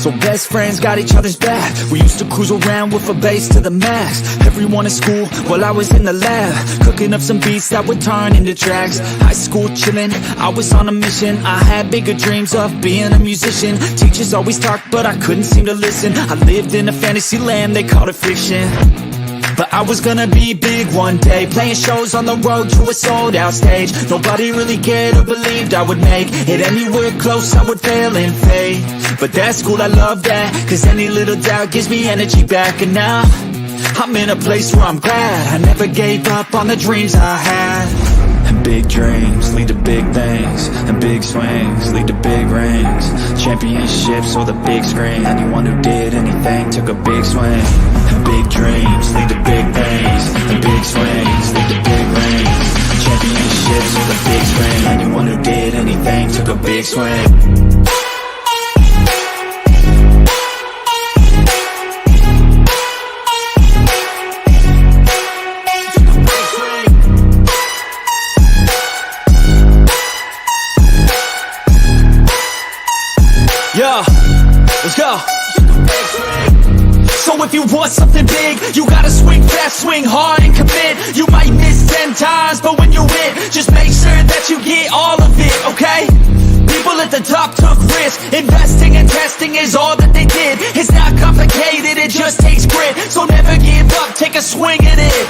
So best friends got each other's back. We used to cruise around with a bass to the max. Everyone at school while I was in the lab, cooking up some beats that would turn into tracks. High school chillin', I was on a mission. I had bigger dreams of being a musician. Teachers always talked but I couldn't seem to listen. I lived in a fantasy land, they called it fiction. But I was gonna be big one day, playing shows on the road to a sold out stage. Nobody really cared or believed I would make it anywhere close, I would fail and fade. But that's cool, I love that, cause any little doubt gives me energy back. And now, I'm in a place where I'm glad I never gave up on the dreams I had. And big dreams lead to big things, and big swings lead to big rings. Championships or the big screen, anyone who did anything took a big swing. And big dreams lead to big things, and big swings lead to big rings. Championships or the big screen, anyone who did anything took a big swing. Yeah, let's go. So if you want something big, you gotta swing fast, swing hard and commit. You might miss 10 times, but when you hit, just make sure that you get all of it, okay? People at the top took risks. Investing and testing is all that they did. It's not complicated, it just takes grit. So never give up, take a swing at it.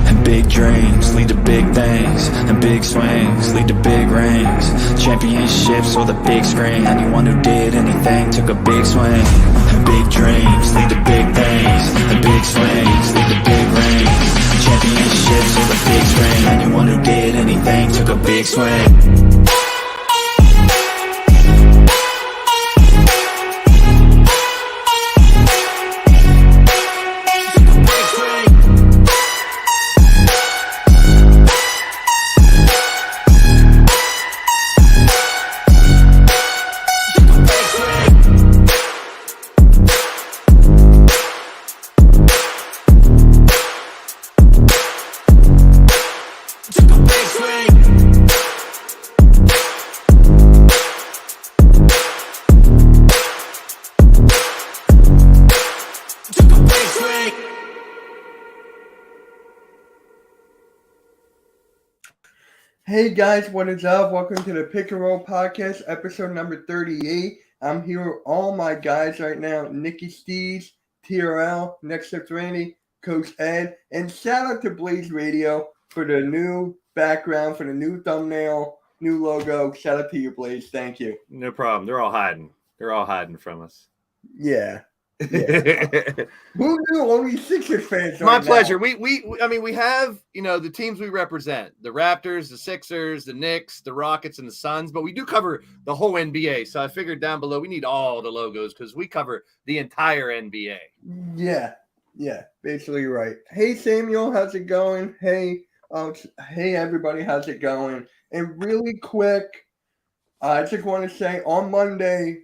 And big dreams lead to big things, and big swings lead to big rings. Championships or the big screen, anyone who did anything took a big swing. And big dreams lead to big things, and big swings lead to big rings. Championships or the big screen, anyone who did anything took a big swing. Hey guys, what is up? Welcome to the Pick and Roll Podcast, episode number 38. I'm here with all my guys right now, Nicky, Steez, TRL, Next Up Randy, Coach Ed, and shout out to Blaised Radio for the new background, for the new thumbnail, new logo. Shout out to you, Blaised. Thank you. No problem. They're all hiding. They're all hiding from us. Yeah. Who knew only Sixers fans? My pleasure. We have, the teams we represent, the Raptors, the Sixers, the Knicks, the Rockets, and the Suns, but we do cover the whole NBA. So I figured down below we need all the logos because we cover the entire NBA. Yeah, basically right. Hey Samuel, how's it going? Hey everybody, how's it going? And really quick, I just want to say on Monday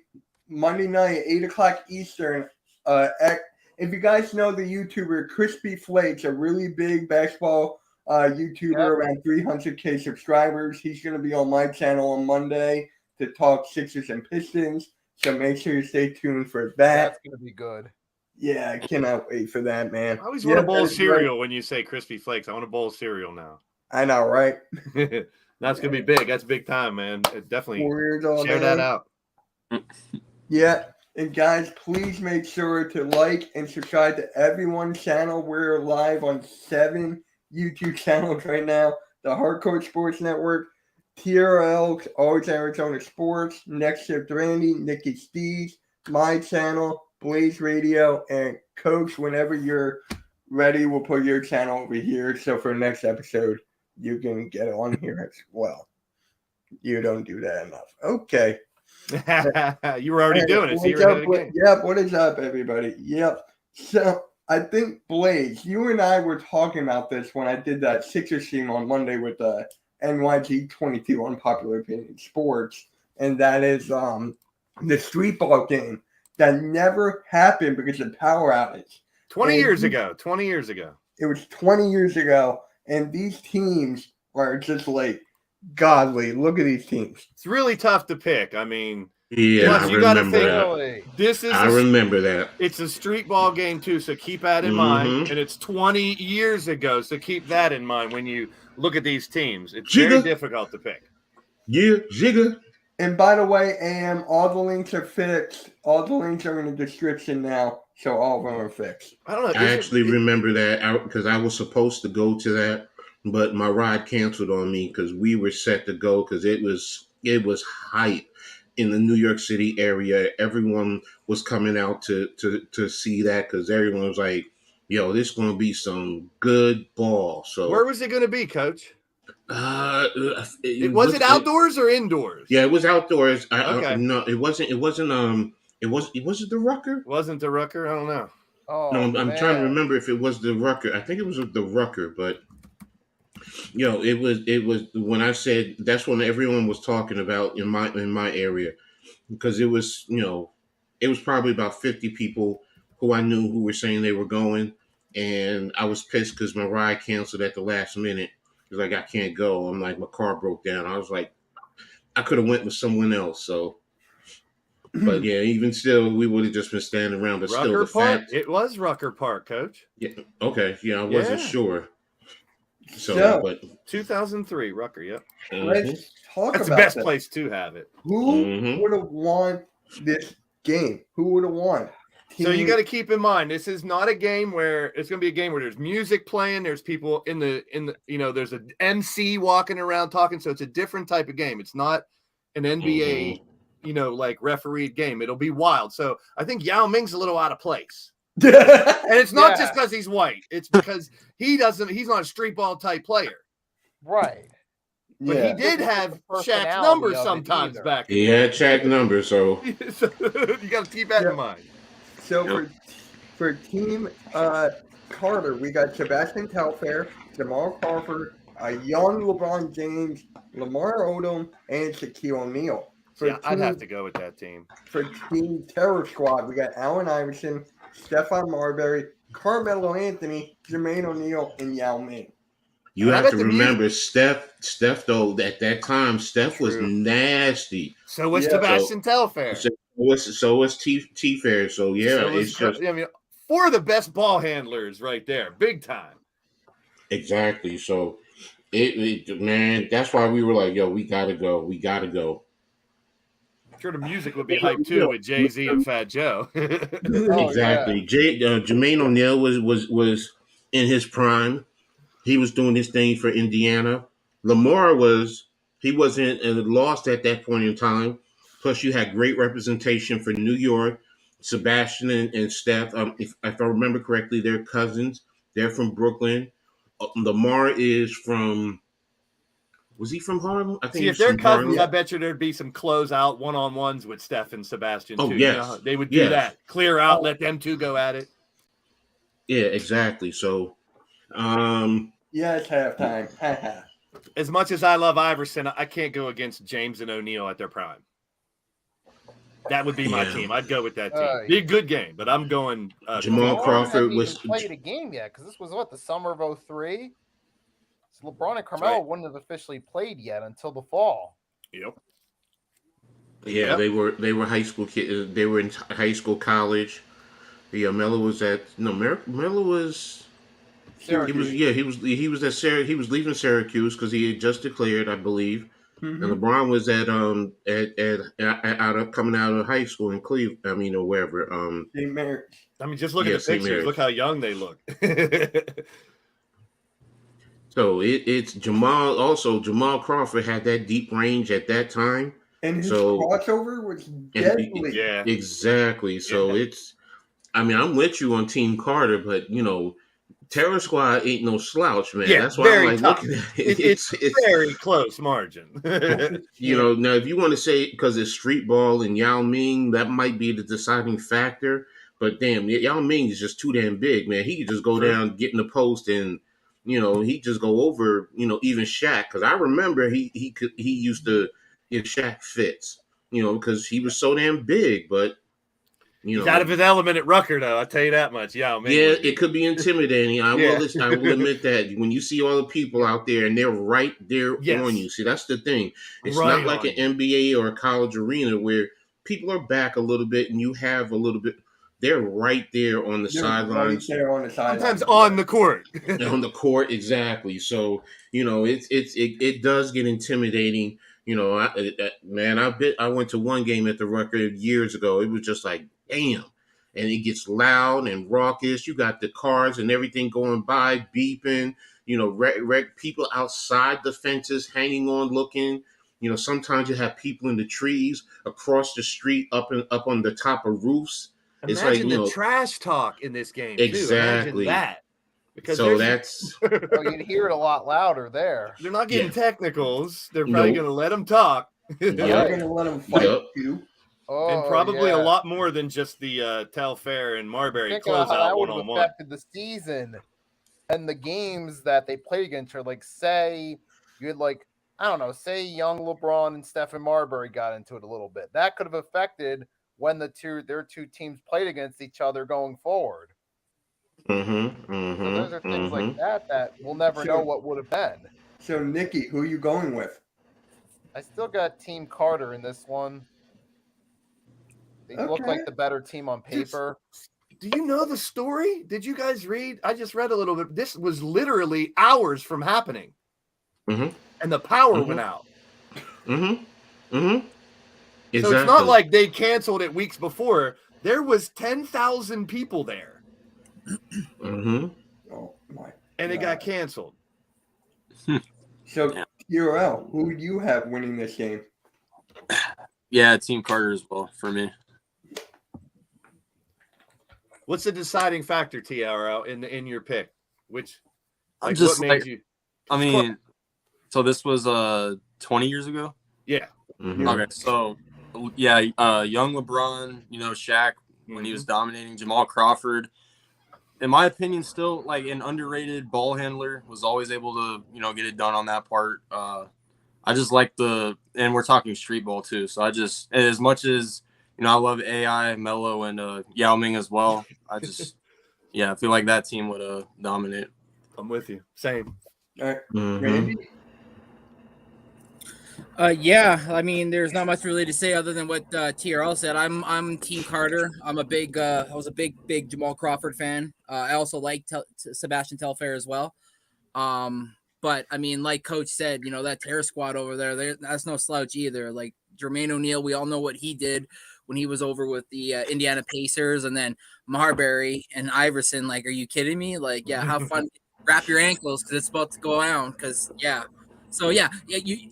night, 8 o'clock Eastern, if you guys know the YouTuber Crispy Flakes, a really big basketball YouTuber, around 300K subscribers, he's going to be on my channel on Monday to talk Sixers and Pistons. So make sure you stay tuned for that. That's going to be good. Yeah, I cannot wait for that, man. I always want a bowl of cereal when you say Crispy Flakes. I want a bowl of cereal now. I know, right? That's going to be big. That's big time, man. Definitely share that out. Yeah. And guys, please make sure to like and subscribe to everyone's channel. We're live on 7 YouTube channels right now. The Hardcore Sports Network, TRL, Always Arizona Sports, Next Shift Randy, Nicky, Steez, my channel, Blaised Radio, and Coach, whenever you're ready, we'll put your channel over here. So for the next episode, you can get on here as well. You don't do that enough. Okay. You were already doing it. So you were ahead of the game. Yep. What is up, everybody? Yep. So I think Blaised, you and I were talking about this when I did that Sixers stream on Monday with the NYG 22 Unpopular Opinion Sports, and that is the street ball game that never happened because of power outage. 20 years ago. It was 20 years ago, and these teams are just like godly. Look at these teams. It's really tough to pick. I mean, Yeah, Plus, I you got to remember think that. Really? this is I remember that. it's a street ball game too, so keep that in mind. And it's 20 years ago, so keep that in mind when you look at these teams. It's very Jigga. difficult to pick. Yeah, Jigga. And by the way, AM, all the links are fixed. All the links are in the description now, so all of them are fixed. I don't know. I actually remember that because I was supposed to go to that, but my ride canceled on me because we were set to go because it was hype in the New York City area. Everyone was coming out to see that because everyone was like, "Yo, this is gonna be some good ball." So where was it going to be, Coach? Was it outdoors or indoors? Yeah, it was outdoors. Okay. No, it wasn't. It wasn't. Was it the Rucker? Wasn't the Rucker? I don't know. Oh, No, I'm man. trying to remember if it was the Rucker. I think it was the Rucker, but it was when I said that's when everyone was talking about in my area because it was it was probably about 50 people who I knew who were saying they were going, and I was pissed because my ride canceled at the last minute. It's like I can't go. I'm like my car broke down. I was like I could have went with someone else. So. But yeah, even still, we would have just been standing around. But Rucker still, the Park. fact, It was Rucker Park, Coach. yeah, okay, yeah, I wasn't Yeah. sure. So, But 2003 Rucker. Yep. let's talk That's about the best that. place to have it. Who Mhm. would have won this game? Who would have won? So you got to keep in mind, this is not a game where it's going to be a game where there's music playing. There's people in the there's an MC walking around talking. So it's a different type of game. It's not an NBA, like refereed game. It'll be wild. So I think Yao Ming's a little out of place. And it's not just because he's white. It's because he's not a street ball type player. Right. But he did have Shaq's number sometimes back. he had Shaq number, so You got to keep that in mind. So for Team Carter, we got Sebastian Telfair, Jamal Crawford, a young LeBron James, Lamar Odom, and Shaquille O'Neal. I'd have to go with that team. For Team Terror Squad, we got Allen Iverson, Stephon Marbury, Carmelo Anthony, Jermaine O'Neal, and Yao Ming. you have to remember Steph. Though at that time, Steph was nasty. So was Sebastian Telfair. So was T Fair. So yeah, it's just four of the best ball handlers right there, big time. Exactly. So man, that's why we were like, yo, we gotta go. I'm sure the music would be hyped too with Jay-Z and Fat Joe. Exactly. Jermaine O'Neal was in his prime. He was doing his thing for Indiana. Lamar he wasn't lost at that point in time. Plus, you had great representation for New York. Sebastian and Steph. If I remember correctly, they're cousins. They're from Brooklyn. Lamar is from. Was he from Harlem? I think. See, if they're cousins, I bet you there'd be some closeout one-on-ones with Steph and Sebastian too. Yes. They would do that. Clear out, let them two go at it. Yeah, exactly. So, it's halftime. As much as I love Iverson, I can't go against James and O'Neal at their prime. That would be my team. I'd go with that team. Be a good game, but I'm going. Jamal Crawford was played a game yet because this was the summer of 2003. So LeBron and Carmelo wouldn't have officially played yet until the fall. Yep. Yeah, they were high school kids. They were in high school, college. Yeah, Melo was Melo was. Syracuse. He was at Syracuse. He was leaving Syracuse because he had just declared, I believe. And LeBron was coming out of high school in Cleveland. I mean, or wherever. St. Mary's. I mean, just look at the pictures. Look how young they look. So it's Jamal. Also, Jamal Crawford had that deep range at that time, and his crossover was deadly. Yeah, exactly. So it's. I mean, I'm with you on Team Carter, but Terror Squad ain't no slouch, man. Yeah, that's why I'm like tough. looking at it. It's very close margin. Now if you want to say because it's street ball and Yao Ming, that might be the deciding factor. But damn, Yao Ming is just too damn big, man. He could just go down, get in the post, and he just go over, even Shaq. Because I remember he used to give Shaq fits, because he was so damn big, but. He's out of his element at Rucker, though. I'll tell you that much. Yeah, it could be intimidating. I will admit that when you see all the people out there and they're right there on you. See, that's the thing. It's not like an NBA or a college arena where people are back a little bit, and you have a little bit. They're right there on the They're right sidelines. there on the sidelines. Sometimes on the court. On the court, exactly. So it does get intimidating. Man, I went to one game at the Rucker years ago. It was just like, damn. And it gets loud and raucous. You got the cars and everything going by, beeping. People outside the fences hanging on, looking. Sometimes you have people in the trees across the street, up on the top of roofs. Imagine the trash talk in this game. Exactly. Too. Imagine that. Because that's you'd hear it a lot louder there. They're not getting technicals. They're probably going to let them talk. They're going to let them fight too. And probably a lot more than just the Telfair and Marbury closeout one-on-one. Affected the season and the games that they played against her. Like, say you had say young LeBron and Stephen Marbury got into it a little bit. That could have affected when their two teams played against each other going forward. So those are things like that we'll never know what would have been. So, Nicky, who are you going with? I still got Team Carter in this one. They look like the better team on paper. Do you know the story? Did you guys read? I just read a little bit. This was literally hours from happening. And the power went out. Exactly. So it's not like they canceled it weeks before. There was 10,000 people there. Oh my! And it got canceled. So, URL, who do you have winning this game? Yeah, Team Carter as well for me. What's the deciding factor, TRL, in your pick? Which, I'm just what made you? I mean, so this was 20 years ago. Yeah. Okay, so yeah, young LeBron, Shaq when he was dominating, Jamal Crawford. In my opinion, still like an underrated ball handler, was always able to, get it done on that part. I just like and we're talking street ball too. So as much as, I love AI, Melo, and Yao Ming as well. I feel like that team would dominate. I'm with you. Same. All right. Randy? I mean, there's not much really to say other than what TRL said. I'm Team Carter. I was a big Jamal Crawford fan. I also like Sebastian Telfair as well. But I mean, like Coach said, that terror squad over there, that's no slouch either. Like Jermaine O'Neal, we all know what he did when he was over with the Indiana Pacers, and then Marbury and Iverson. Like, are you kidding me? Like, yeah, have fun. Wrap your ankles because it's about to go down. Because So you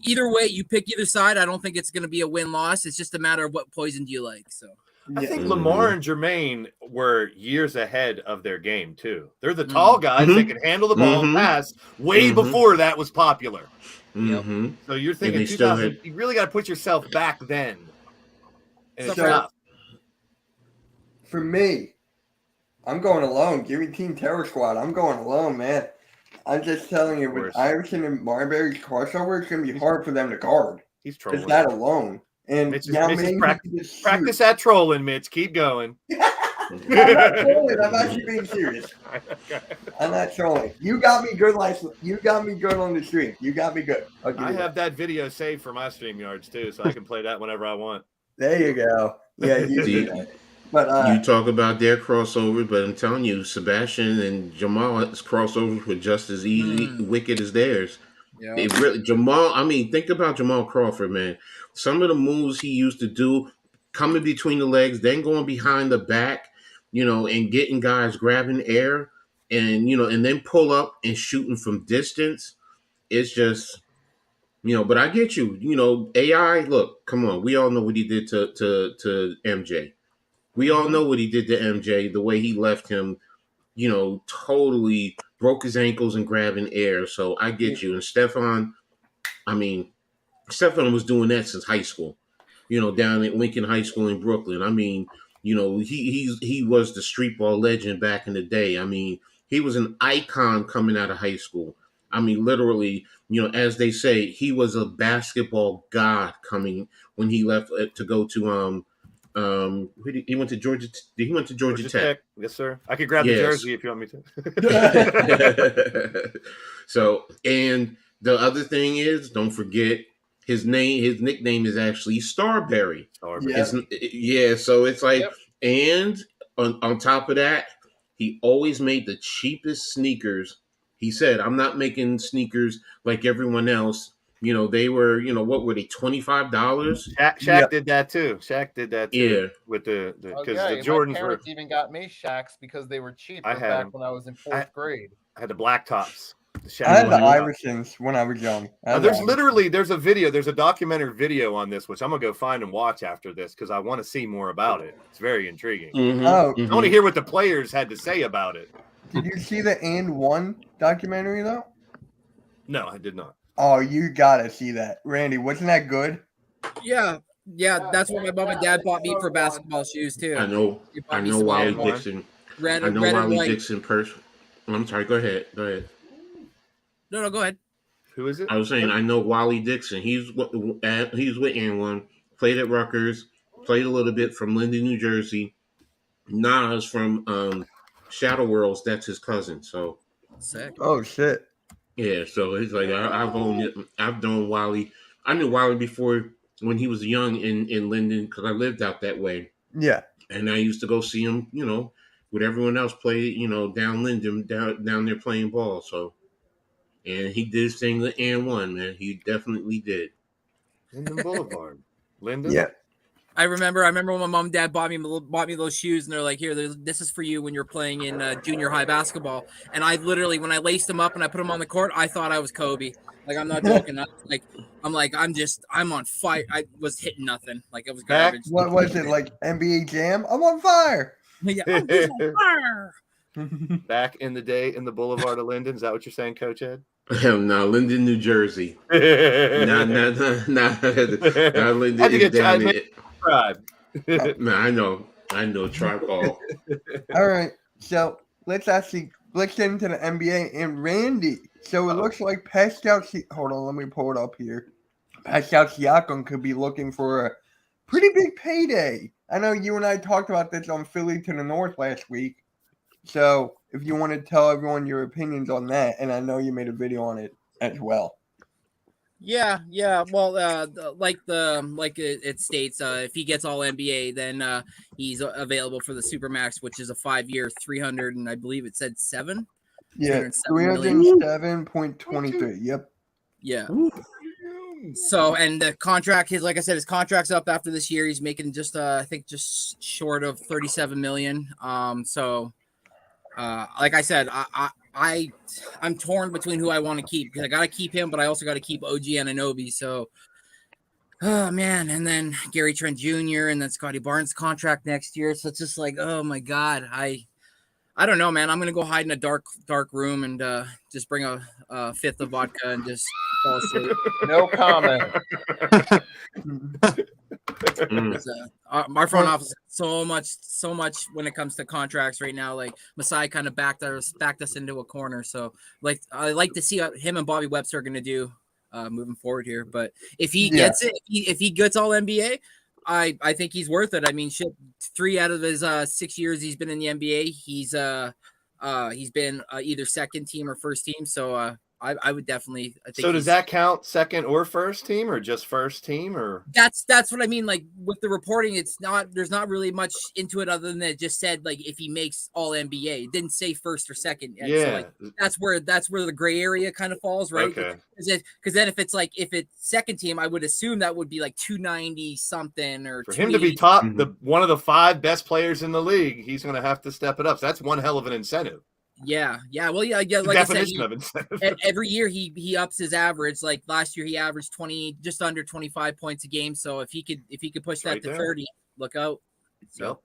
either way, you pick either side. I don't think it's going to be a win-loss. It's just a matter of what poison do you like. So I think Lamar and Jermaine were years ahead of their game too. They're the tall guys that can handle the ball and pass way before that was popular. So you're thinking 2000. You really got to put yourself back then. And it's tough. For me, I'm going alone. Give me Team Terror Squad. I'm going alone, man. I'm just telling you, with Iverson and Marbury's crossover, it's going to be hard for them to guard. He's trolling. Just that alone. And practice that trolling, Mitch. Keep going. I'm not trolling. I'm actually being serious. I'm not trolling. You got me good, you got me good on the stream. You got me good. I have that video saved for my StreamYards too, so I can play that whenever I want. There you go. Yeah, you do that. But you talk about their crossovers, but I'm telling you, Sebastian and Jamal's crossovers were just as easy, wicked as theirs. Yeah. Think about Jamal Crawford, man. Some of the moves he used to do, coming between the legs, then going behind the back, and getting guys grabbing air, and and then pull up and shooting from distance. It's just, but I get you. AI. Look, come on, we all know what he did to MJ. We all know what he did to MJ, the way he left him, totally broke his ankles and grabbing air. So I get you. And Stefan was doing that since high school, down at Lincoln High School in Brooklyn. I mean, he was the street ball legend back in the day. I mean, he was an icon coming out of high school. I mean, literally, as they say, he was a basketball god coming when he left to go to he went to Georgia. He went to Georgia Tech. Yes, sir. I could grab the jersey if you want me to. So, and the other thing is, don't forget his nickname is actually Starberry. Starberry. Yeah. So it's like, Yep. and on top of that, he always made the cheapest sneakers. He said, "I'm not making sneakers like everyone else. They were, what were they, $25?" Shaq did that too. Shaq did that too. Yeah. With the because Okay, the Jordans my were. parents even got me Shaqs because they were cheap I had back them. when I was in fourth grade. I had the black tops. The Shaq I had the black tops. Iversons when I was young. There's a documentary video on this, which I'm gonna go find and watch after this because I want to see more about it. It's very intriguing. Mhm, Oh, I want to hear what the players had to say about it. did you see the And One documentary though? No, I did not. Oh, you gotta see that, Randy. Wasn't that good? Yeah, that's what my mom and dad bought me for basketball shoes too. I know. They bought I me know some Wally one. Dixon. red, I know red and Wally white. Dixon person. I'm sorry. Go ahead. No, go ahead. Who is it? I was saying I know Wally Dixon. He's with N1. Played at Rutgers. Played a little bit from Linden, New Jersey. Nas from Shadow Worlds. That's his cousin. So Sick. Oh shit. yeah. So it's like I've known Wally. I knew Wally before when he was young in Linden because I lived out that way, Yeah. and I used to go see him. With everyone else play. Down Linden, down there playing ball. So. And he did his thing with N1, man. He definitely did. Linden Boulevard. Linden? Yeah. I remember when my mom and dad bought me those shoes, and they're like, "Here, this is for you when you're playing in junior high basketball." And I literally, when I laced them up and I put them on the court, I thought I was Kobe. Like, I'm not joking. I'm on fire. I was hitting nothing. Like, it was garbage. What was it, like NBA Jam? I'm on fire. Yeah, I'm just on fire. Back in the day in the Boulevard of Linden. Is that what you're saying, Coach Ed? Hell no, Linden, New Jersey. Nah, Linden is down there. Tribe. Man, I know Tribe Hall. All right. So let's get into the NBA and Randy. So it looks like Pascal. Hold on, let me pull it up here. Pascal Siakam could be looking for a pretty big payday. I know you and I talked about this on Philly to the North last week. So if you want to tell everyone your opinions on that, and I know you made a video on it as well. Yeah. Well, like it states, if he gets all NBA, then he's available for the Supermax, which is a 5-year, 300, and I believe it said 7. Yeah, 307.23. Yep. Yeah. So, and the contract, his contract's up after this year. He's making just, I think, just short of 37 million. Like I said, I'm torn between who I want to keep because I got to keep him, but I also got to keep OG Anunoby. So, oh man, and then Gary Trent Jr. and then Scotty Barnes' contract next year. So it's just like, oh my god, I don't know, man. I'm gonna go hide in a dark room and just bring a fifth of vodka and just fall asleep. No comment. Our front office so much when it comes to contracts right now. Like Masai kind of backed us into a corner. So I like to see what him and Bobby Webster are going to do moving forward here. But if he gets it, if he gets all NBA, I think he's worth it. I mean, shit, 3 out of his 6 years he's been in the NBA, he's been either second team or first team. So I would definitely. I think so does that count second or first team or just first team or? That's what I mean. Like with the reporting, there's not really much into it other than it just said like if he makes all NBA. It didn't say first or second. Yet. Yeah, so, like, that's where the gray area kind of falls, right? Okay. Because then if it's second team, I would assume that would be like 290 something or for him to be top, one of the 5 best players in the league, he's going to have to step it up. So that's one hell of an incentive. Yeah. Well, yeah. Like I said, every year he ups his average. Like last year, he averaged just under 25 points a game. So if he could push that to 30, look out. So.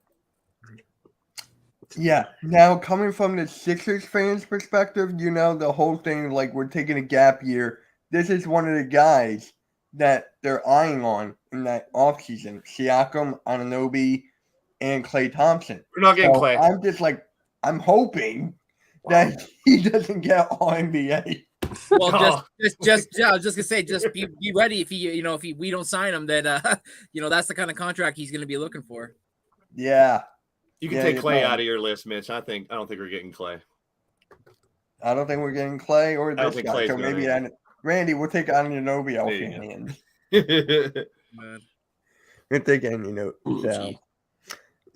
Yeah. Now coming from the Sixers fans' perspective, the whole thing like we're taking a gap year. This is one of the guys that they're eyeing on in that offseason. Siakam, Anunoby, and Klay Thompson. We're not getting Klay. I'm just like I'm hoping that he doesn't get all NBA. Well, I was just gonna say, just be ready if we don't sign him, that that's the kind of contract he's gonna be looking for. Yeah, you can take Klay out of your list, Mitch. I don't think we're getting Klay. I don't think we're getting Klay or this guy. Clay's so maybe Randy, we'll take Anunoby off your hands. Man. Good thinking, Ooh, so. gee.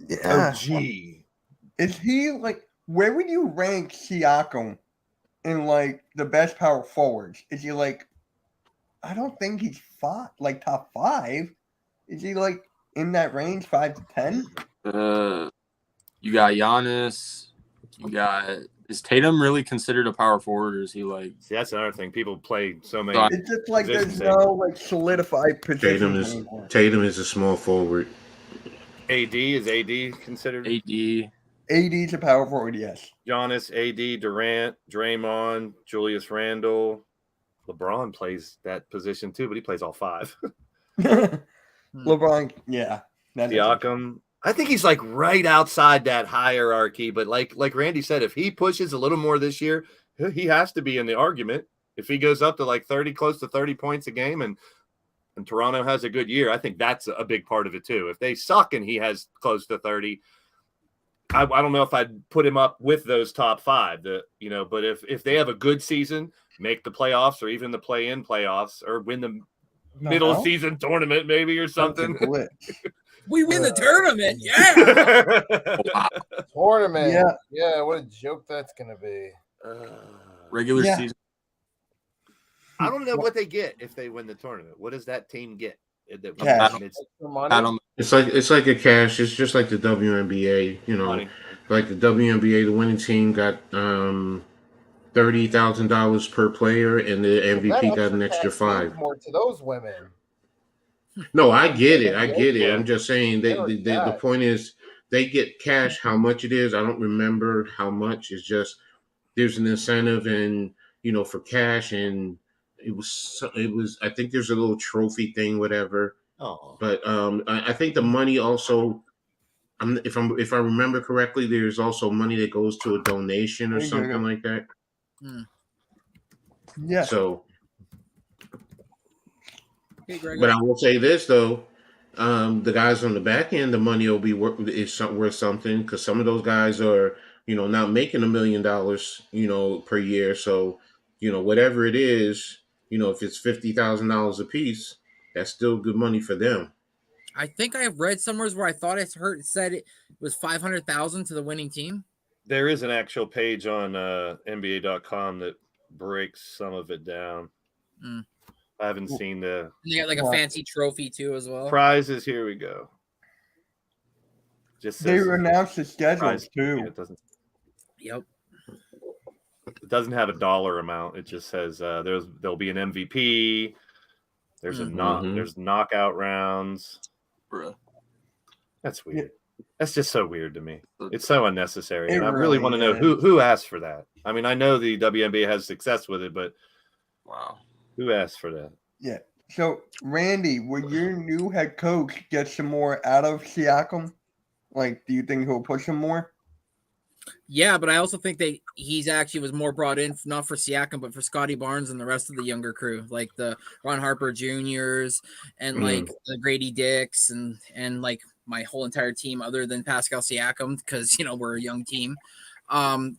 Yeah. Oh, gee. Is he like? Where would you rank Siakam in like the best power forwards? Is he like? I don't think he's top 5. Is he like in that range, 5 to 10? You got Giannis. You got is Tatum really considered a power forward, or is he like? See, that's another thing. People play so many. It's just like there's positions no like solidified positions anymore. Tatum is a small forward. AD is AD considered? AD. AD's a power forward, yes. Giannis, AD, Durant, Draymond, Julius Randle. LeBron plays that position too, but he plays all 5. LeBron, yeah. Siakam. I think he's like right outside that hierarchy, but like Randy said, if he pushes a little more this year, he has to be in the argument. If he goes up to like 30, close to 30 points a game, and Toronto has a good year, I think that's a big part of it too. If they suck and he has close to 30, I don't know if I'd put him up with those top 5. But if they have a good season, make the playoffs or even the play-in playoffs, or win the middle season tournament maybe or something. We win the tournament, yeah. Tournament. Yeah. Yeah, what a joke that's gonna be. Regular season. I don't know what they get if they win the tournament. What does that team get? Cash. It's like a cash. It's just like the WNBA. Money. Like the WNBA, the winning team got $30,000 per player, and the MVP got an extra $5,000. More to those women. No, I get it. I'm just saying that the point is they get cash. How much it is, I don't remember how much. It's just there's an incentive, and for cash, and it was. I think there's a little trophy thing, whatever. Oh, but I think the money also. If I remember correctly, there's also money that goes to a donation or something like that. Yeah. So. Hey, But I will say this though, the guys on the back end, the money will be worth something, because some of those guys are, not making $1 million, per year. So, whatever it is, if it's $50,000 a piece, that's still good money for them. I think I have read somewhere where I thought it said it was 500,000 to the winning team. there is an actual page on NBA.com that breaks some of it down. I haven't seen the. You got like a fancy trophy too, as well. Prizes. Here we go. Just they announced the schedules too. It doesn't. Yep. It doesn't have a dollar amount. It just says there'll be an MVP. There's there's knockout rounds. Bruh. That's weird. That's just so weird to me. It's so unnecessary. It And I really want to know is. who asked for that. I mean, I know the WNBA has success with it, but Wow. who asked for that? Yeah. So, Randy, will your new head coach get some more out of Siakam? Like, do you think he'll push him more? Yeah, but I also think that he's actually was more brought in not for Siakam, but for Scotty Barnes and the rest of the younger crew, like the Ron Harper Juniors and like the Grady Dicks and like my whole entire team, other than Pascal Siakam, because we're a young team.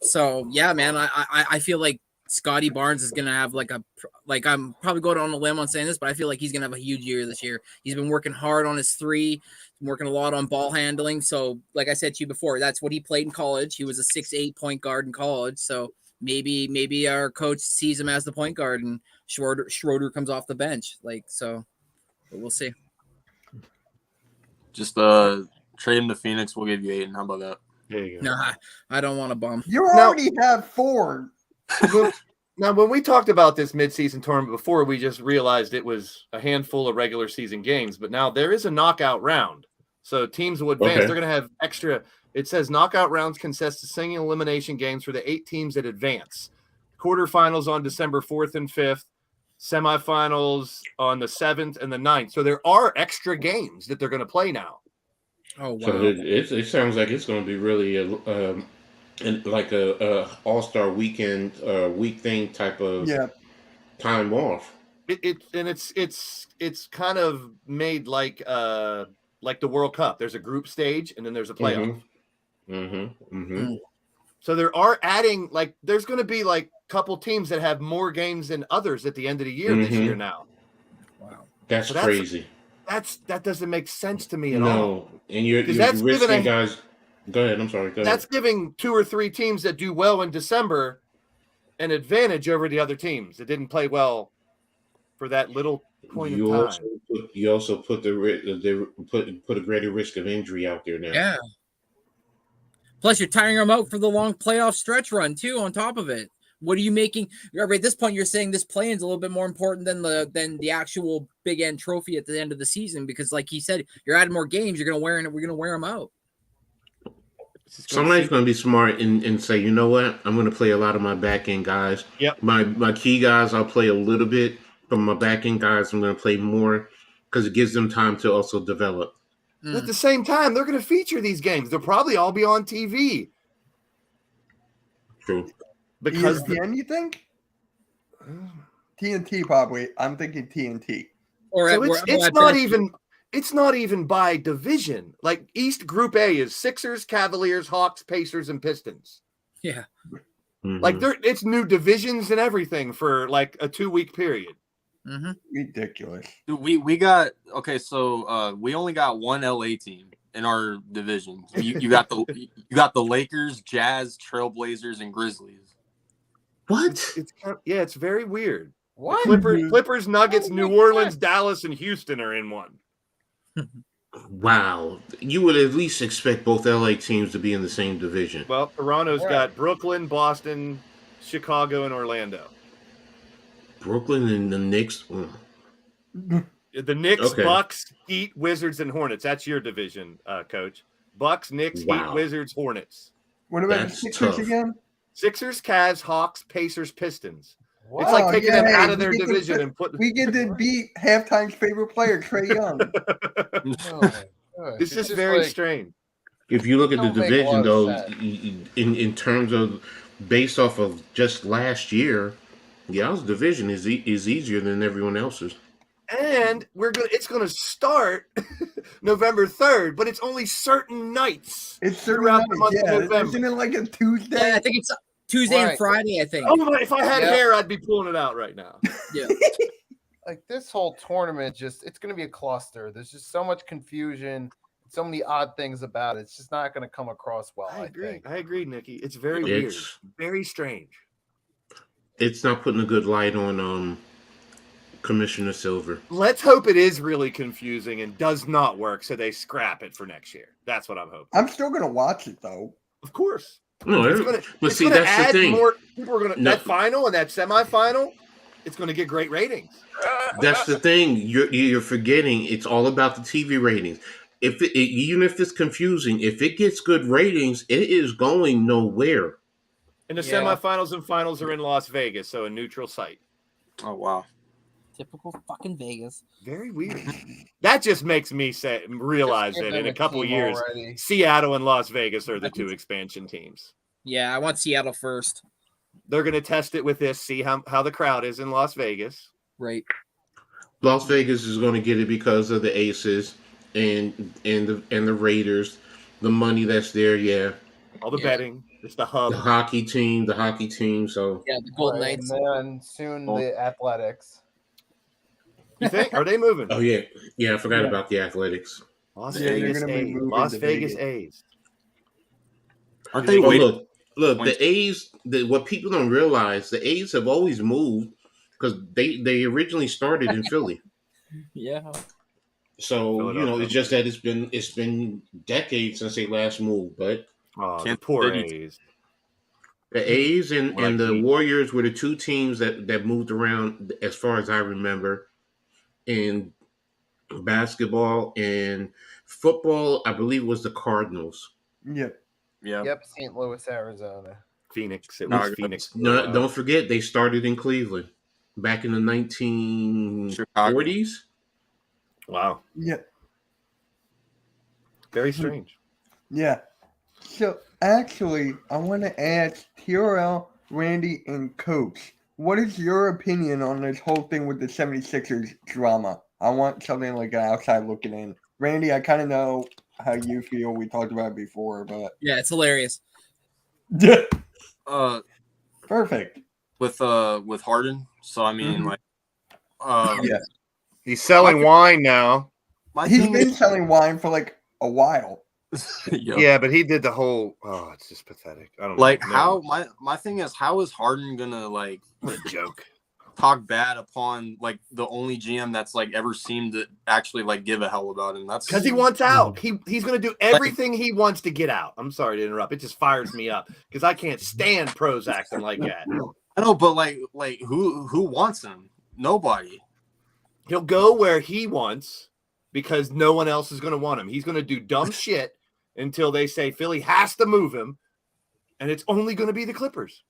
So yeah, man, I feel like Scotty Barnes is gonna have I'm probably going on a limb on saying this, but I feel like he's gonna have a huge year this year. He's been working hard on his three, working a lot on ball handling. So, like I said to you before, that's what he played in college. He was a 6'8" point guard in college. So maybe our coach sees him as the point guard, and Schroeder comes off the bench. But we'll see. Just trade him to Phoenix. We'll give you 8. And how about that? There you go. No, I don't want a bum. You already have 4. Now, when we talked about this midseason tournament before, we just realized it was a handful of regular season games. But now there is a knockout round. So teams will advance. Okay. They're going to have extra. It says knockout rounds consist of single elimination games for the 8 teams that advance. Quarterfinals on December 4th and 5th. Semifinals on the 7th and the 9th. So there are extra games that they're going to play now. Oh, wow. So it sounds like it's going to be really like a all-star weekend week thing type of time off. It's kind of made like the World Cup. There's a group stage and then there's a playoff. So there are adding, there's going to be couple teams that have more games than others at the end of the year this year now. Wow. That's So crazy. that doesn't make sense to me at all. No, and you're that's risking guys. Go ahead. I'm sorry. Go ahead. That's giving 2 or 3 teams that do well in December an advantage over the other teams that didn't play well for that little point You of also time. put put a greater risk of injury out there now. Yeah. Plus, you're tiring them out for the long playoff stretch run too. On top of it, what are you making? At this point, you're saying this play-in's a little bit more important than the actual Big End trophy at the end of the season because, like he said, you're adding more games. We're gonna wear them out. Somebody's going to be smart and say, you know what? I'm going to play a lot of my back end guys. Yep. My key guys, I'll play a little bit, but my back end guys, I'm going to play more because it gives them time to also develop. At the same time, they're going to feature these games. They'll probably all be on TV. True. Because ESPN, you think? TNT probably. I'm thinking TNT. It's not even by division. Like East Group A is Sixers, Cavaliers, Hawks, Pacers, and Pistons. Yeah. Mm-hmm. Like it's new divisions and everything for like a 2-week period. Mm-hmm. Ridiculous. Dude, we got so we only got one LA team in our division. You got the Lakers, Jazz, Trailblazers, and Grizzlies. What? It's very weird. What? Clippers, Nuggets, New Orleans, Dallas, and Houston are in one. Wow. You would at least expect both LA teams to be in the same division. Well, Toronto's got Brooklyn, Boston, Chicago, and Orlando. Brooklyn and the Knicks. The Knicks, Bucks, Heat, Wizards, and Hornets. That's your division, Coach. Bucks, Knicks, Heat, Wizards, Hornets. What about the Sixers again? Sixers, Cavs, Hawks, Pacers, Pistons. Wow, it's like taking them out of their division and putting. We get to beat halftime's favorite player, Trae Young. It's just very strange. If you look at the division, though, in terms of based off of just last year, y'all's division is easier than everyone else's. And it's gonna start November 3rd, but it's only certain nights. It's throughout the month of November. Isn't it like a Tuesday? Yeah, I think it's Tuesday and Friday, I think. Oh, if I had hair, I'd be pulling it out right now. Yeah. Like this whole tournament, it's going to be a cluster. There's just so much confusion, so many odd things about it. It's just not going to come across well. I agree, Nicky. It's very weird, very strange. It's not putting a good light on Commissioner Silver. Let's hope it is really confusing and does not work, so they scrap it for next year. That's what I'm hoping. I'm still going to watch it, though. Of course. No, but see, that's the thing. More people are going to that final and that semifinal. It's going to get great ratings. That's the thing. You're forgetting. It's all about the TV ratings. Even if it's confusing, if it gets good ratings, it is going nowhere. And the semifinals and finals are in Las Vegas, so a neutral site. Oh wow. Typical fucking Vegas. Very weird. That just makes me realize that in a couple of years, Seattle and Las Vegas are the two expansion teams. Yeah, I want Seattle first. They're going to test it with this, see how the crowd is in Las Vegas. Right. Las Vegas is going to get it because of the Aces and the Raiders, the money that's there. Yeah. All the betting. It's the hub. The hockey team. So yeah, the Golden Knights. And then soon the Athletics. You think? Are they moving? Oh yeah. I forgot about the Athletics. Las Vegas A's. Aren't they waiting? Look, the A's. What people don't realize, the A's have always moved because they originally started in Philly. Yeah. So it's just that it's been decades since they last moved. But the poor A's. The A's and the Warriors were the two teams that moved around as far as I remember. In basketball and football, I believe it was the Cardinals. Yep. St. Louis, Arizona. Phoenix. It was Phoenix. No, don't forget they started in Cleveland back in the 1940s. Wow. Yep. Very strange. Yeah. So actually, I want to ask TRL, Randy, and Coach, what is your opinion on this whole thing with the 76ers drama? I want something like an outside looking in. Randy, I kind of know how you feel. We talked about it before, but yeah, it's hilarious. Perfect. With Harden. So I mean, He's selling wine now. He's been selling wine for like a while. Yeah, but he did the whole. Oh, it's just pathetic. I don't like know. how my thing is, how is Harden gonna like What a joke. talk bad upon like the only GM that's like ever seemed to actually like give a hell about him? That's Because he wants out. He's going to do everything he wants to get out. I'm sorry to interrupt. It just fires me up because I can't stand pros acting like that. I know, but like who wants him? Nobody. He'll go where he wants because no one else is going to want him. He's going to do dumb shit until they say Philly has to move him, and it's only going to be the Clippers.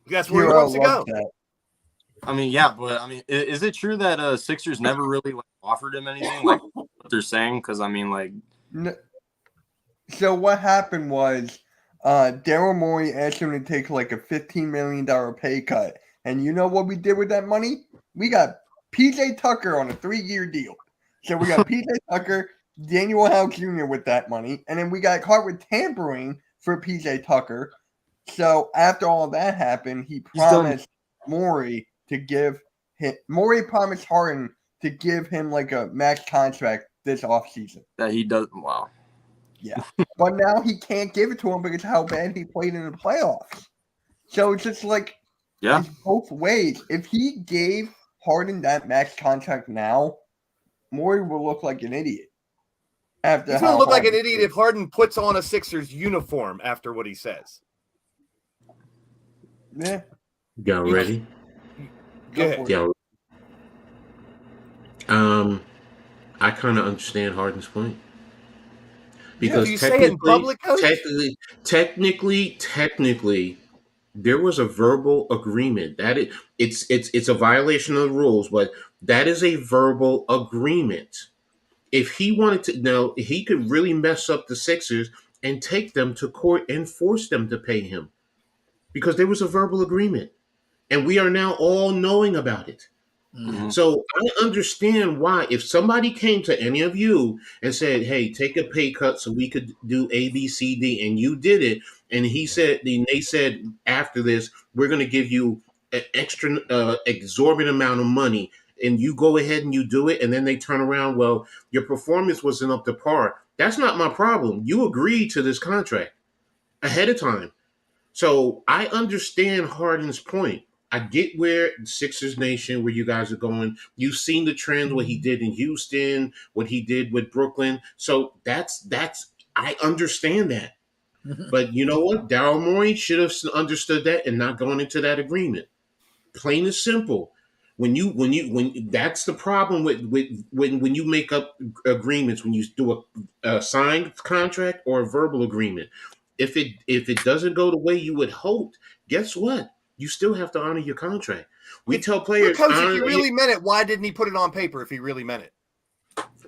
That's where he wants to go. That. I mean, yeah, but I mean, is it true that Sixers never really like offered him anything, like what they're saying? Because I mean, like, No. So what happened was Daryl Morey asked him to take like a $15 million pay cut. And you know what we did with that money? We got PJ Tucker on a 3-year deal. So we got PJ Tucker, Daniel House Jr. with that money. And then we got caught with tampering for PJ Tucker. So after all that happened, he promised Morey to give him – Morey promised Harden to give him like a max contract this offseason. that he does. Wow. Yeah. But now he can't give it to him because of how bad he played in the playoffs. So it's just like it's both ways. If he gave Harden that max contract now, Morey will look like an idiot. He's going to look like an idiot if Harden puts on a Sixers uniform after what he says. Yeah. Y'all ready? Go ahead. Yeah. I kind of understand Harden's point. Because you say it in public, Coach? technically, there was a verbal agreement. That it's a violation of the rules, but that is a verbal agreement. If he wanted to, now he could really mess up the Sixers and take them to court and force them to pay him, because there was a verbal agreement, and we are now all knowing about it. Mm-hmm. So I understand why if somebody came to any of you and said, hey, take a pay cut so we could do A, B, C, D, and you did it, and they said after this, we're going to give you an extra exorbitant amount of money, and you go ahead and you do it, and then they turn around, well, your performance wasn't up to par. That's not my problem. You agreed to this contract ahead of time. So I understand Harden's point. I get where Sixers Nation, where you guys are going. You've seen the trend, what he did in Houston, what he did with Brooklyn. So that's I understand that. But you know what? Daryl Morey should have understood that and not gone into that agreement. Plain and simple. When that's the problem with when you make up agreements, when you do a signed contract or a verbal agreement. If it doesn't go the way you would hope, guess what? You still have to honor your contract. We tell players, Coach, if he really meant it, why didn't he put it on paper if he really meant it?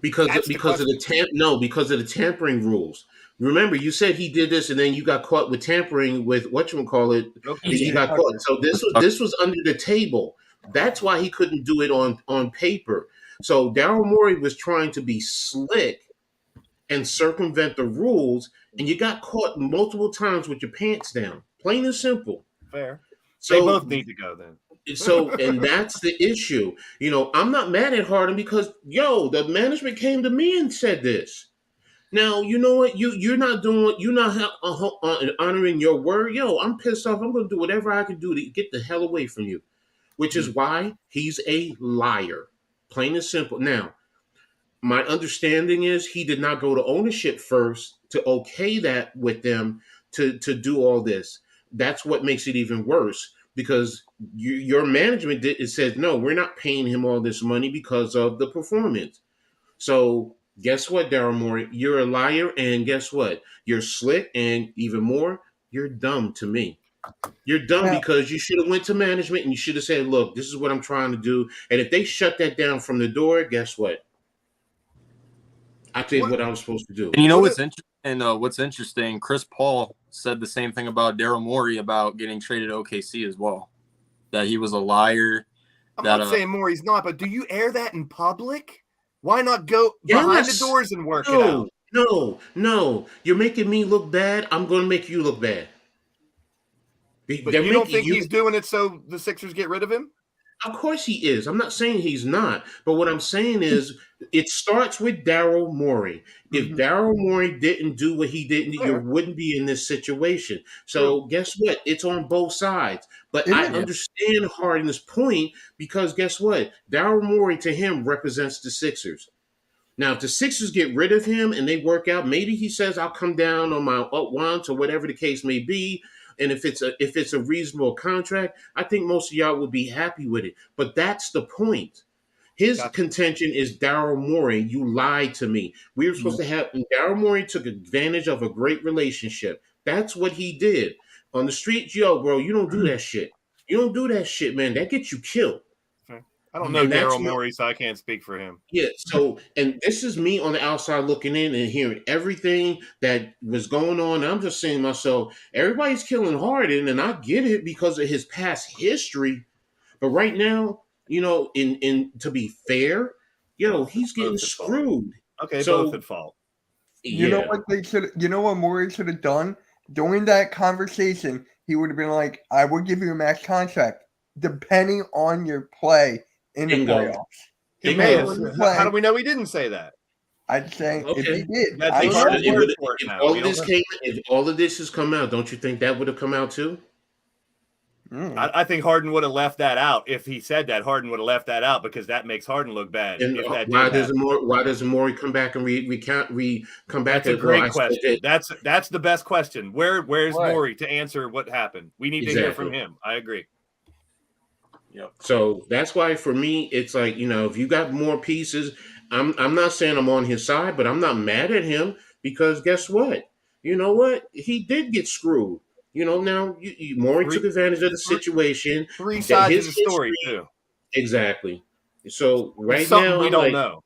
Because of the tampering rules. Remember, you said he did this, and then you got caught with tampering with whatchamacallit. You got caught. So this was under the table. That's why he couldn't do it on paper. So Daryl Morey was trying to be slick and circumvent the rules, and you got caught multiple times with your pants down. Plain and simple. Fair. So they both need to go then. So, and that's the issue. You know, I'm not mad at Harden because, the management came to me and said this. Now, you know what? You're not honoring your word. I'm pissed off. I'm going to do whatever I can do to get the hell away from you, which is why he's a liar. Plain and simple. Now, my understanding is he did not go to ownership first to okay that with them to do all this. That's what makes it even worse. Because your management says, no, we're not paying him all this money because of the performance. So guess what, Daryl Morey? You're a liar, and guess what? You're slick, and even more, you're dumb to me. You're dumb because you should have went to management and you should have said, look, this is what I'm trying to do. And if they shut that down from the door, guess what? I did what I was supposed to do. And you know what's interesting? What's interesting? Chris Paul said the same thing about Daryl Morey about getting traded to OKC as well. That he was a liar. I'm not saying Morey's not, but do you air that in public? Why not go behind the doors and work it out? No. You're making me look bad. I'm going to make you look bad. But you don't think he's doing it so the Sixers get rid of him? Of course he is. I'm not saying he's not. But what I'm saying is it starts with Daryl Morey. If Mhm. Daryl Morey didn't do what he didn't, you Fair. wouldn't be in this situation. True. So guess what? It's on both sides. But It I is. understand Harden's point because guess what? Daryl Morey to him represents the Sixers. Now, if the Sixers get rid of him and they work out, maybe he says, "I'll come down on my once," or whatever the case may be. And if it's a reasonable contract, I think most of y'all will be happy with it. But that's the point. His Gotcha. contention is Daryl Morey. You lied to me. We were supposed to have Daryl Morey took advantage of a great relationship. That's what he did on the street. Yo, bro, you don't do that shit. You don't do that shit, man. That gets you killed. I don't know And that's Daryl not Morey, so I can't speak for him. yeah, so and this is me on the outside looking in and hearing everything that was going on. And I'm just saying to myself, everybody's killing Harden, and I get it because of his past history. But right now, in to be fair, he's getting Both at fault. screwed. Okay, both So at fault. You know yeah, what they should? You know what Morey should have done during that conversation? He would have been like, "I will give you a max contract, depending on your play in the bingo. playoffs." He Bingo. may Depending have. on your How do play, we know he didn't say that? I'd say if he Okay. did, That's I a don't hard know. It word would, for it if now. all We of don't this know. came, if all of this has come out, don't you think that would have come out too? I think Harden would have left that out. If he said that, Harden would have left that out because that makes Harden look bad. And If that why did happen. doesn't Maury come back and come back That's a and well, great I said question. that That's the best question. Where's Right. Morey to answer what happened? We need to hear from exactly. him. I agree. Yep. So that's why for me, it's like, if you got more pieces, I'm not saying I'm on his side, but I'm not mad at him because guess what? You know what? He did get screwed. Now Maury took Three advantage of the three, situation. three That sides of his the story history too. exactly. So It's right something now, we I'm don't like, know.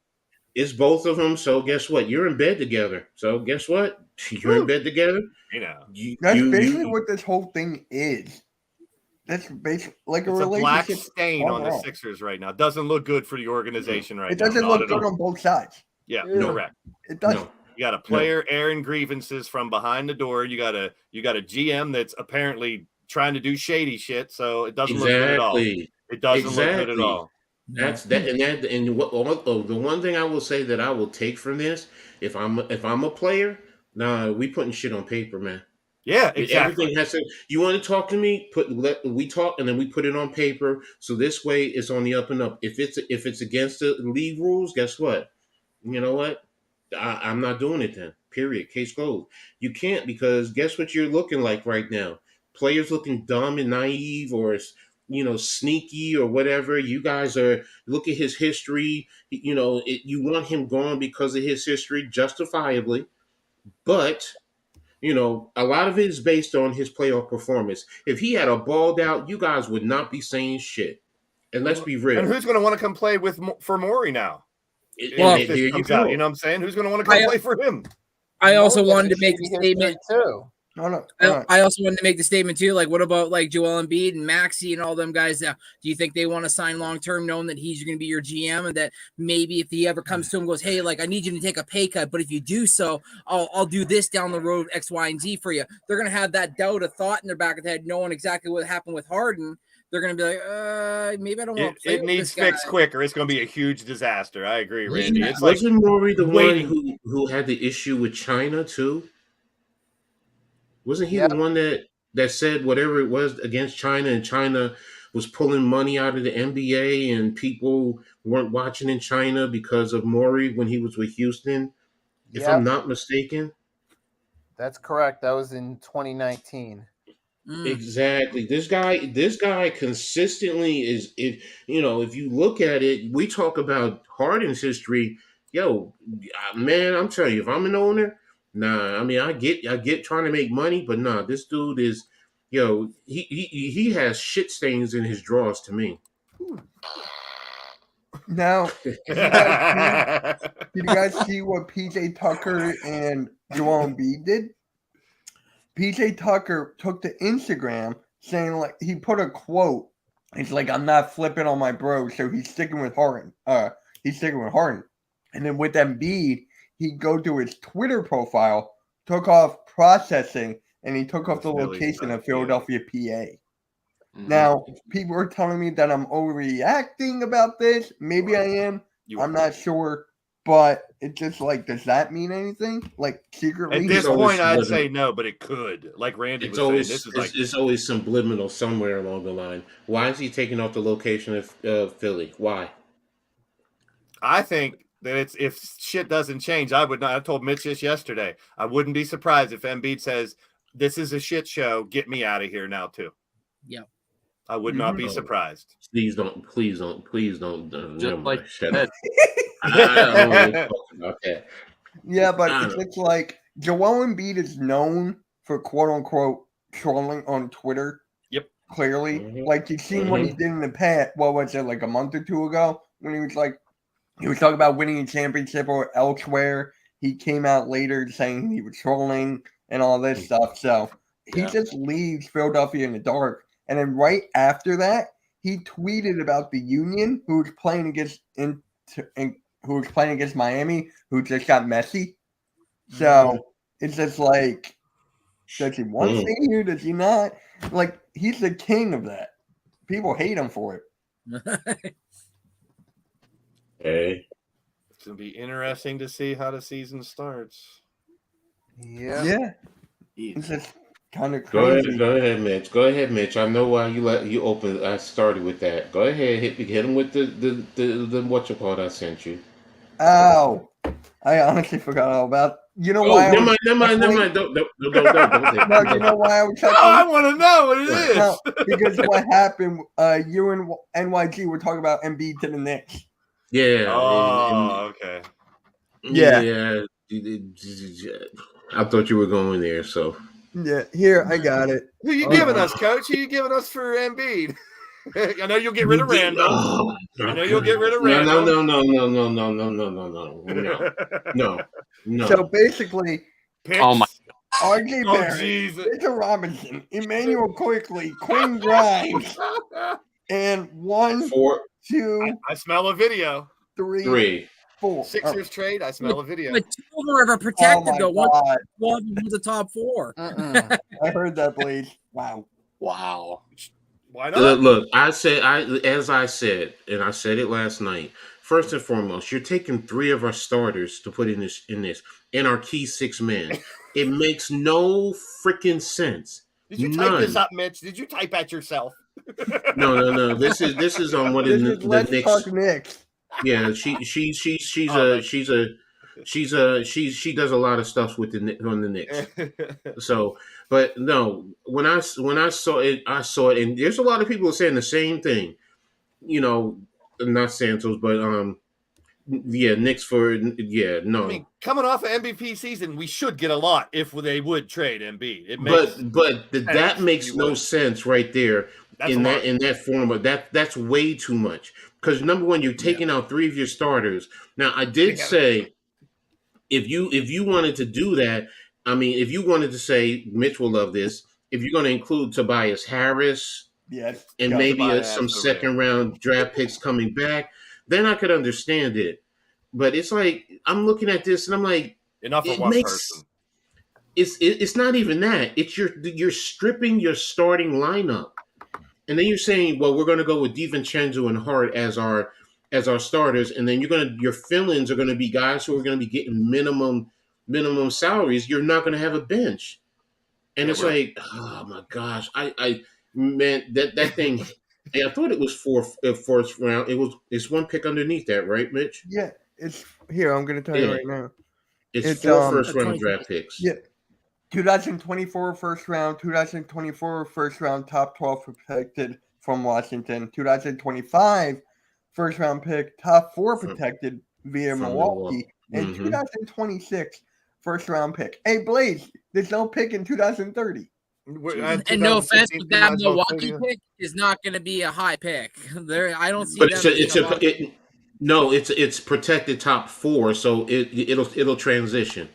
it's both of them. So guess what? You're in bed together. So guess what? You're in Woo. bed together. You know, You That's you basically you what this whole thing is. That's basically like a it's a black relationship. stain on the overall. Sixers right now. Doesn't look good for the organization right It now. doesn't Not look at good all. on both sides. Yeah, no correct. It doesn't. no You got a player airing grievances from behind the door. You got a GM that's apparently trying to do shady shit. So it doesn't look good at all. exactly. It doesn't look good at Exactly. all. That's that, and what the one thing I will say that I will take from this, if I'm a player, nah, we putting shit on paper, man. Yeah, exactly. Everything has to. You want to talk to me? We talk, and then we put it on paper. So this way, it's on the up and up. If it's against the league rules, guess what? You know what? I'm not doing it then. Period. Case closed. You can't because guess what you're looking like right now? Players looking dumb and naive or sneaky or whatever. You guys look at his history. You want him gone because of his history, justifiably. But a lot of it is based on his playoff performance. If he had a balled out, you guys would not be saying shit. And let's be real. And who's going to want to come play for Morey now? Well, If this there you comes go. out, you know what I'm saying? Who's going to want to come play for him? I also Morey has wanted to a make a shady history, statement. too. No. I also wanted to make the statement too. Like, what about like Joel Embiid and Maxey and all them guys? Now, do you think they want to sign long term, knowing that he's going to be your GM, and that maybe if he ever comes to him, and goes, "Hey, like I need you to take a pay cut, but if you do so, I'll do this down the road, X, Y, and Z for you." They're going to have that doubt, a thought in their back of their head, knowing exactly what happened with Harden. They're going to be like, maybe I don't want to play It with needs this guy. fixed quicker. It's going to be a huge disaster. I agree, Randy. It's like Wasn't Maury the waiting. one who had the issue with China too? Wasn't he Yep. the one that said whatever it was against China, and China was pulling money out of the NBA, and people weren't watching in China because of Maury when he was with Houston? If I'm Yep, not mistaken. that's correct. That was in 2019. Exactly. This guy consistently if you look at it, we talk about Harden's history. Yo, man, I'm telling you, if I'm an owner, nah, I mean, I get trying to make money, but nah, this dude is, he has shit stains in his drawers to me. Now, did you guys see what PJ Tucker and Joel Embiid did? PJ Tucker took to Instagram saying like he put a quote. It's like I'm not flipping on my bro, so he's sticking with Harden. He's sticking with Harden. And then with Embiid, he'd go to his Twitter profile, took off processing, and he took off the Philly location stuff, of Philadelphia, PA. Now, people are telling me that I'm overreacting about this. Maybe I am. I'm not sure. But it's just like, does that mean anything? Like, secretly? At this always point, I'd subliminal. say no, but it could. Like Randy It's was saying, always this is like it's always subliminal somewhere along the line. Why is he taking off the location of Philly? Why? I think that it's if shit doesn't change, I would not. I told Mitch this yesterday. I wouldn't be surprised if Embiid says, "This is a shit show. Get me out of here now, too." Yep. I would not be surprised. Please don't. Just like shut up. I don't want to talk about that. Yeah, but it's like Joel Embiid is known for quote unquote trolling on Twitter. Yep. Clearly. Like you've seen what he did in the past, what was it, like a month or two ago? When he was talking about winning a championship or elsewhere. He came out later saying he was trolling and all this stuff. So he just leaves Philadelphia in the dark. And then right after that, he tweeted about the Union who was playing against Miami, who just got messy. So it's just like, does he want to stay here? Does he not? Like, he's the king of that. People hate him for it. Hey. It's going to be interesting to see how the season starts. Yeah. It's just kind of crazy. Go ahead, Mitch. Go ahead, Mitch. I know why you opened. I started with that. Go ahead, hit him with the whatchamacallit I sent you. Oh, I honestly forgot all about. You know why? Never mind. Don't. No, you know why I was checking? Oh, I want to know what it is. No, because what happened? You and NYG were talking about Embiid to the Knicks. Yeah. Oh, okay. Yeah. I thought you were going there, so. Yeah, here I got it. Who you giving us, Coach? Who you giving us for Embiid? I know you'll get rid of Randall. I know you'll get rid of Randall. No. So basically, Oh my! RJ Oh, Barrett, Jesus. Victor Robinson, Emmanuel Quickly, Quinn Grimes, and 1, 4, 2, I smell a video. 3, 4. Sixers trade. I smell a video. But two of them are protected though. God. One's a top 4. I heard that, Blaised. Wow. Why not? Look, I said, and I said it last night. First and foremost, you're taking 3 of our starters to put in this, and our key 6 men. It makes no freaking sense. Did you type this up, Mitch? Did you type at yourself? No. This is on one of the Knicks. Talk Knicks. Yeah, she does a lot of stuff with on the Knicks. So, but no, when I saw it, and there's a lot of people saying the same thing. You know, not Santos, but Knicks for no. I mean, coming off of MVP season, we should get a lot if they would trade Embiid. It makes, but that makes no sense right there. That's in that form, but that's way too much. Because number one, you're taking out 3 of your starters. Now, I did say if you wanted to do that, I mean, if you wanted to say, Mitch will love this, if you're going to include Tobias Harris, and maybe some second round draft picks coming back, then I could understand it. But it's like I'm looking at this and I'm like, enough for one person. It's not even that. It's you're stripping your starting lineup. And then you're saying, well, we're going to go with DiVincenzo and Hart as our starters, and then your fill-ins are going to be guys who are going to be getting minimum salaries. You're not going to have a bench, and it's like, oh my gosh, I man, that thing. I thought it was fourth round. It's 1 pick underneath that, right, Mitch? Yeah, it's here. I'm going to tell you right now. It's 4 first round draft picks. Yeah. 2024 first round, 2024 first round top 12 protected from Washington, 2025 first round pick top 4 protected via Milwaukee, and 2026 first round pick. Hey, Blaised, there's no pick in 2030. And no offense, but that Milwaukee pick is not going to be a high pick. I don't see. But it's protected top 4, so it'll transition.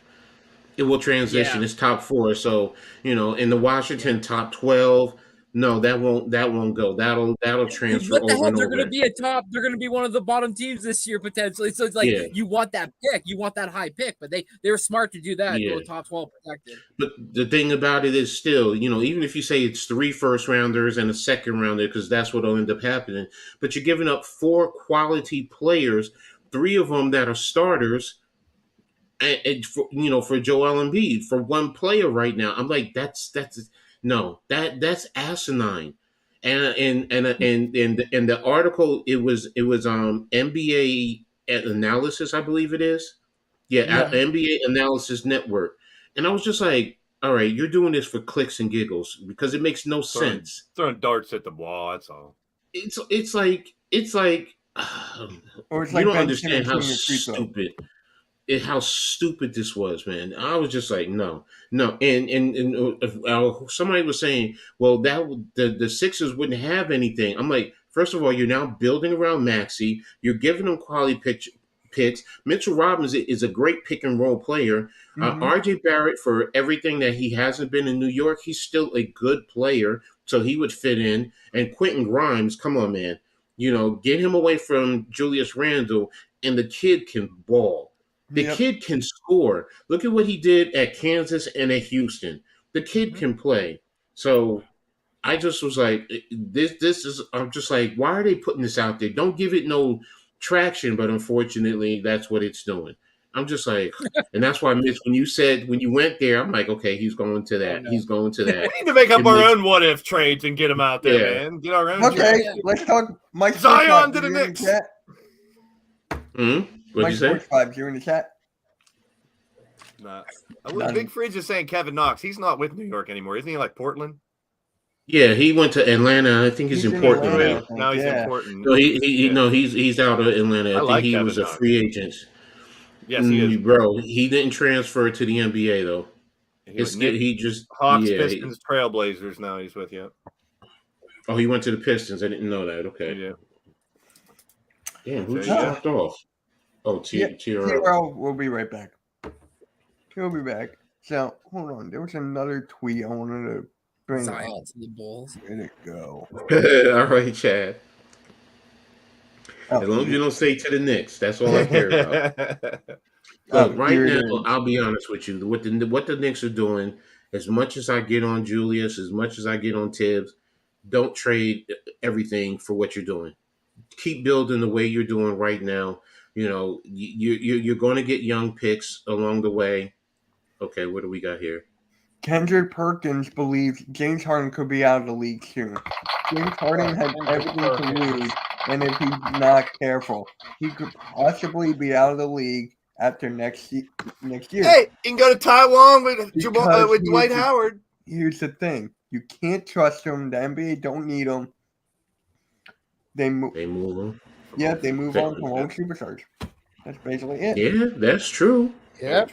It will transition. Yeah. It's top 4. So, in the Washington top 12, No, that won't go. That'll transfer What the over hell? and They're over. gonna be a top. They're gonna be one of the bottom teams this year potentially. So it's like Yeah. you want that pick, you want that high pick, but they're smart to do that. Yeah. Go top 12 protected. But the thing about it is still, even if you say it's 3 first rounders and a second rounder, because that's what'll end up happening, but you're giving up 4 quality players, 3 of them that are starters, and for Joel Embiid, for one player right now. I'm like, that's asinine. And the article, it was NBA analysis, I believe it is. Yeah, NBA Analysis Network. And I was just like, all right, you're doing this for clicks and giggles because it makes no sense. Throwing darts at the wall, that's all. It's like Or it's you like don't Ben understand how Simmons shooting a free throw. how stupid this was, man. I was just like, no. And somebody was saying, well, that the Sixers wouldn't have anything. I'm like, first of all, you're now building around Maxey. You're giving them quality picks. Mitchell Robbins is a great pick and roll player. RJ Barrett, for everything that he hasn't been in New York, he's still a good player, so he would fit in. And Quentin Grimes, come on, man. Get him away from Julius Randle, and the kid can ball. The kid can score. Look at what he did at Kansas and at Houston. The kid can play. So I just was like, I'm just like, why are they putting this out there? Don't give it no traction, but unfortunately, that's what it's doing. I'm just like, and that's why, Mitch, when you went there, I'm like, okay, he's going to that. no. He's going to that. We need to make up our own what if trades and get them out there, Yeah. man. Get our own. Okay, Yeah. let's talk Mike Zion Sports to the Vibes, you in Knicks. chat? What'd Mike you say? Sports Vibes, you in the chat? Nah. Big Fridge is saying Kevin Knox. He's not with New York anymore. Isn't he like Portland? Yeah, he went to Atlanta. I think he's in in Portland Atlanta, now. I think, Now he's yeah. in Portland. No, he's out of Atlanta. I think like he Kevin was a Knox. free agent. Yes, he is. Bro, he didn't transfer to the NBA though. He just Hawks, Pistons, Trailblazers. Now he's with you. Oh, he went to the Pistons. I didn't know that. Okay. Yeah. Damn, who So, just dropped off? Oh, TRL. TRL will be right back. He'll be back. So hold on. There was another tweet I wanted to bring Zion up. to the Bulls. Where'd it go? All right, Chad. Oh, As long as you don't say to the Knicks, that's all I care about. Look, right here it now, is. I'll be honest with you. What the Knicks are doing, as much as I get on Julius, as much as I get on Tibbs, don't trade everything for what you're doing. Keep building the way you're doing right now. You're going to get young picks along the way. Okay, what do we got here? Kendrick Perkins believes James Harden could be out of the league soon. James Harden has everything to lose, and if he's not careful, he could possibly be out of the league after next year. Hey, you can go to Taiwan with Because Dwight Howard. Here's the thing: you can't trust him. The NBA don't need him. They move. They move on. Yeah, they move on from old superstars. That's basically it. Yeah, that's true. Yeah.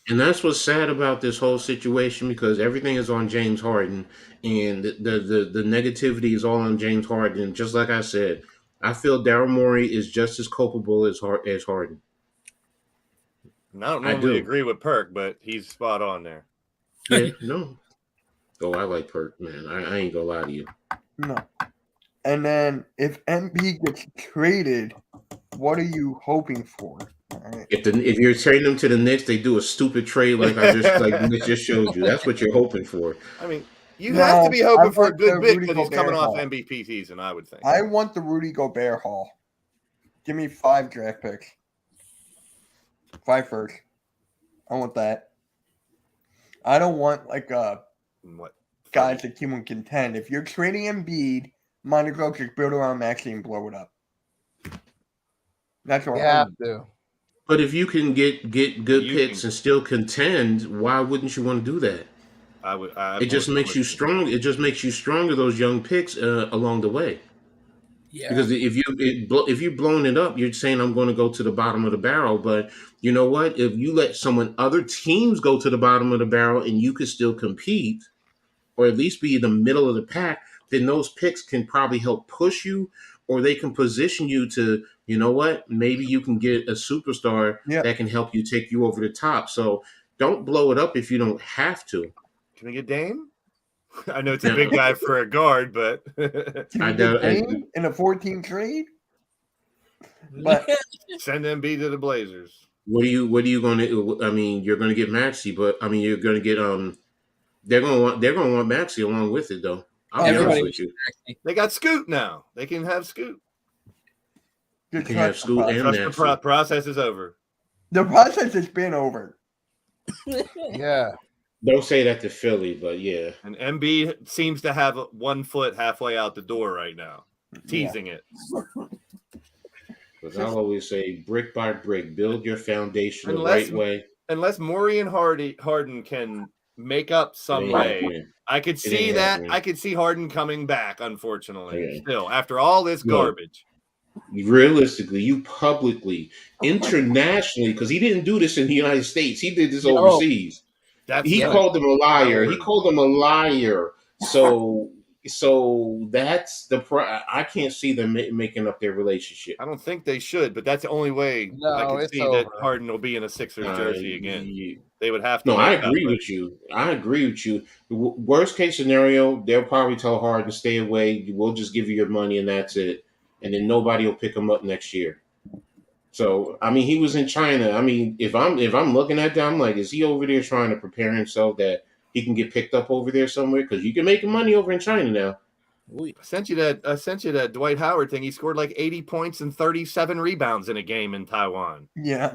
And that's what's sad about this whole situation, because everything is on James Harden, and the negativity is all on James Harden. Just like I said, I feel Daryl Morey is just as culpable as Harden. And I don't normally agree with Perk, but he's spot on there. Yeah, no. Oh, I like Perk, man. I ain't gonna lie to you. No. And then if MP gets traded, what are you hoping for? All right. If you're trading them to the Knicks, they do a stupid trade like Mitch just showed you. That's what you're hoping for. I mean, you have to be I hoping for a want good the bit Rudy because he's Gobert coming off haul. MVP season, I would think. I want the Rudy Gobert haul. Give me 5 draft picks. 5 first. I want that. I don't want What? guys that keep on contend. If you're trading Embiid, might as well just build around Maxey and blow it up. That's what You I'm have to. But if you can get good picks and still contend, why wouldn't you want to do that? I would. It just makes you strong. It just makes you stronger. Those young picks along the way. Yeah. Because if you're blowing it up, you're saying I'm going to go to the bottom of the barrel. But you know what? If you let other teams go to the bottom of the barrel and you can still compete, or at least be in the middle of the pack, then those picks can probably help push you, or they can position you to, you know what? Maybe you can get a superstar that can help you take you over the top. So don't blow it up if you don't have to. Can we get Dame? I know it's a big guy for a guard, but I Big doubt. game in a 14 trade. But send Embiid to the Blazers. What are you going to? I mean, you're going to get Maxey, but I mean, you're going to get They're going to want Maxey along with it, though. I'll be honest Everybody with you. They got Scoot now. They can have Scoot. You can have Scoot and Trust Maxey. the process is over. the process has been over. Yeah. Don't say that to Philly, but yeah. And Embiid seems to have 1 foot halfway out the door right now, teasing it. Because I'll always say, brick by brick, build your foundation Unless- the right way. Unless Morey and Harden can make up some It ain't way. happening. I could see ain't that. happening. I could see Harden coming back, unfortunately, Yeah. still, after all this Look, garbage. Realistically, you publicly, internationally, because he didn't do this in the United States. He did this overseas. He the- called him a liar. He Howard. called him a liar. So that's I can't see them making up their relationship. I don't think they should, but that's the only way No, I can it's see that over. Harden will be in a Sixers jersey again. Yeah. They would have to. No, I make up, agree but- with you. I agree with you. Worst case scenario, they'll probably tell Harden to stay away. We'll just give you your money and that's it. And then nobody will pick him up next year. So I mean, he was in China. I mean, if I'm looking at that, I'm like, is he over there trying to prepare himself that he can get picked up over there somewhere? Because you can make money over in China now. I sent you that Dwight Howard thing. He scored like 80 points and 37 rebounds in a game in Taiwan. Yeah.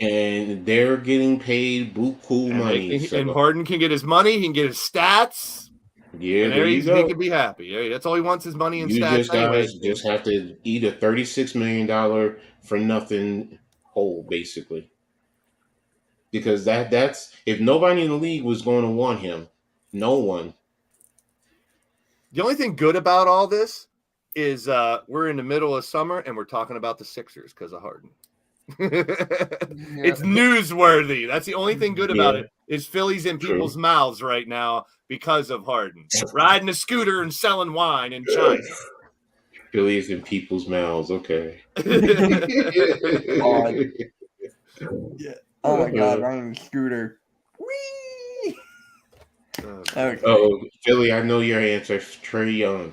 And they're getting paid buku money. And Harden can get his money. He can get his stats. Yeah, And there you he go. can be happy. That's all he wants is money and You stats. just anyway. guys just have to eat a $36 million for nothing hole, basically. Because that's if nobody in the league was going to want him, no one. The only thing good about all this is we're in the middle of summer and we're talking about the Sixers because of Harden. It's newsworthy. That's the only thing good about it is Philly's in people's mouths right now because of Harden. Riding a scooter and selling wine in China. Phillies in people's mouths. Okay. Yeah. Oh my God, riding a scooter. Whee! Okay. Oh, Philly, I know your answer. Trae Young.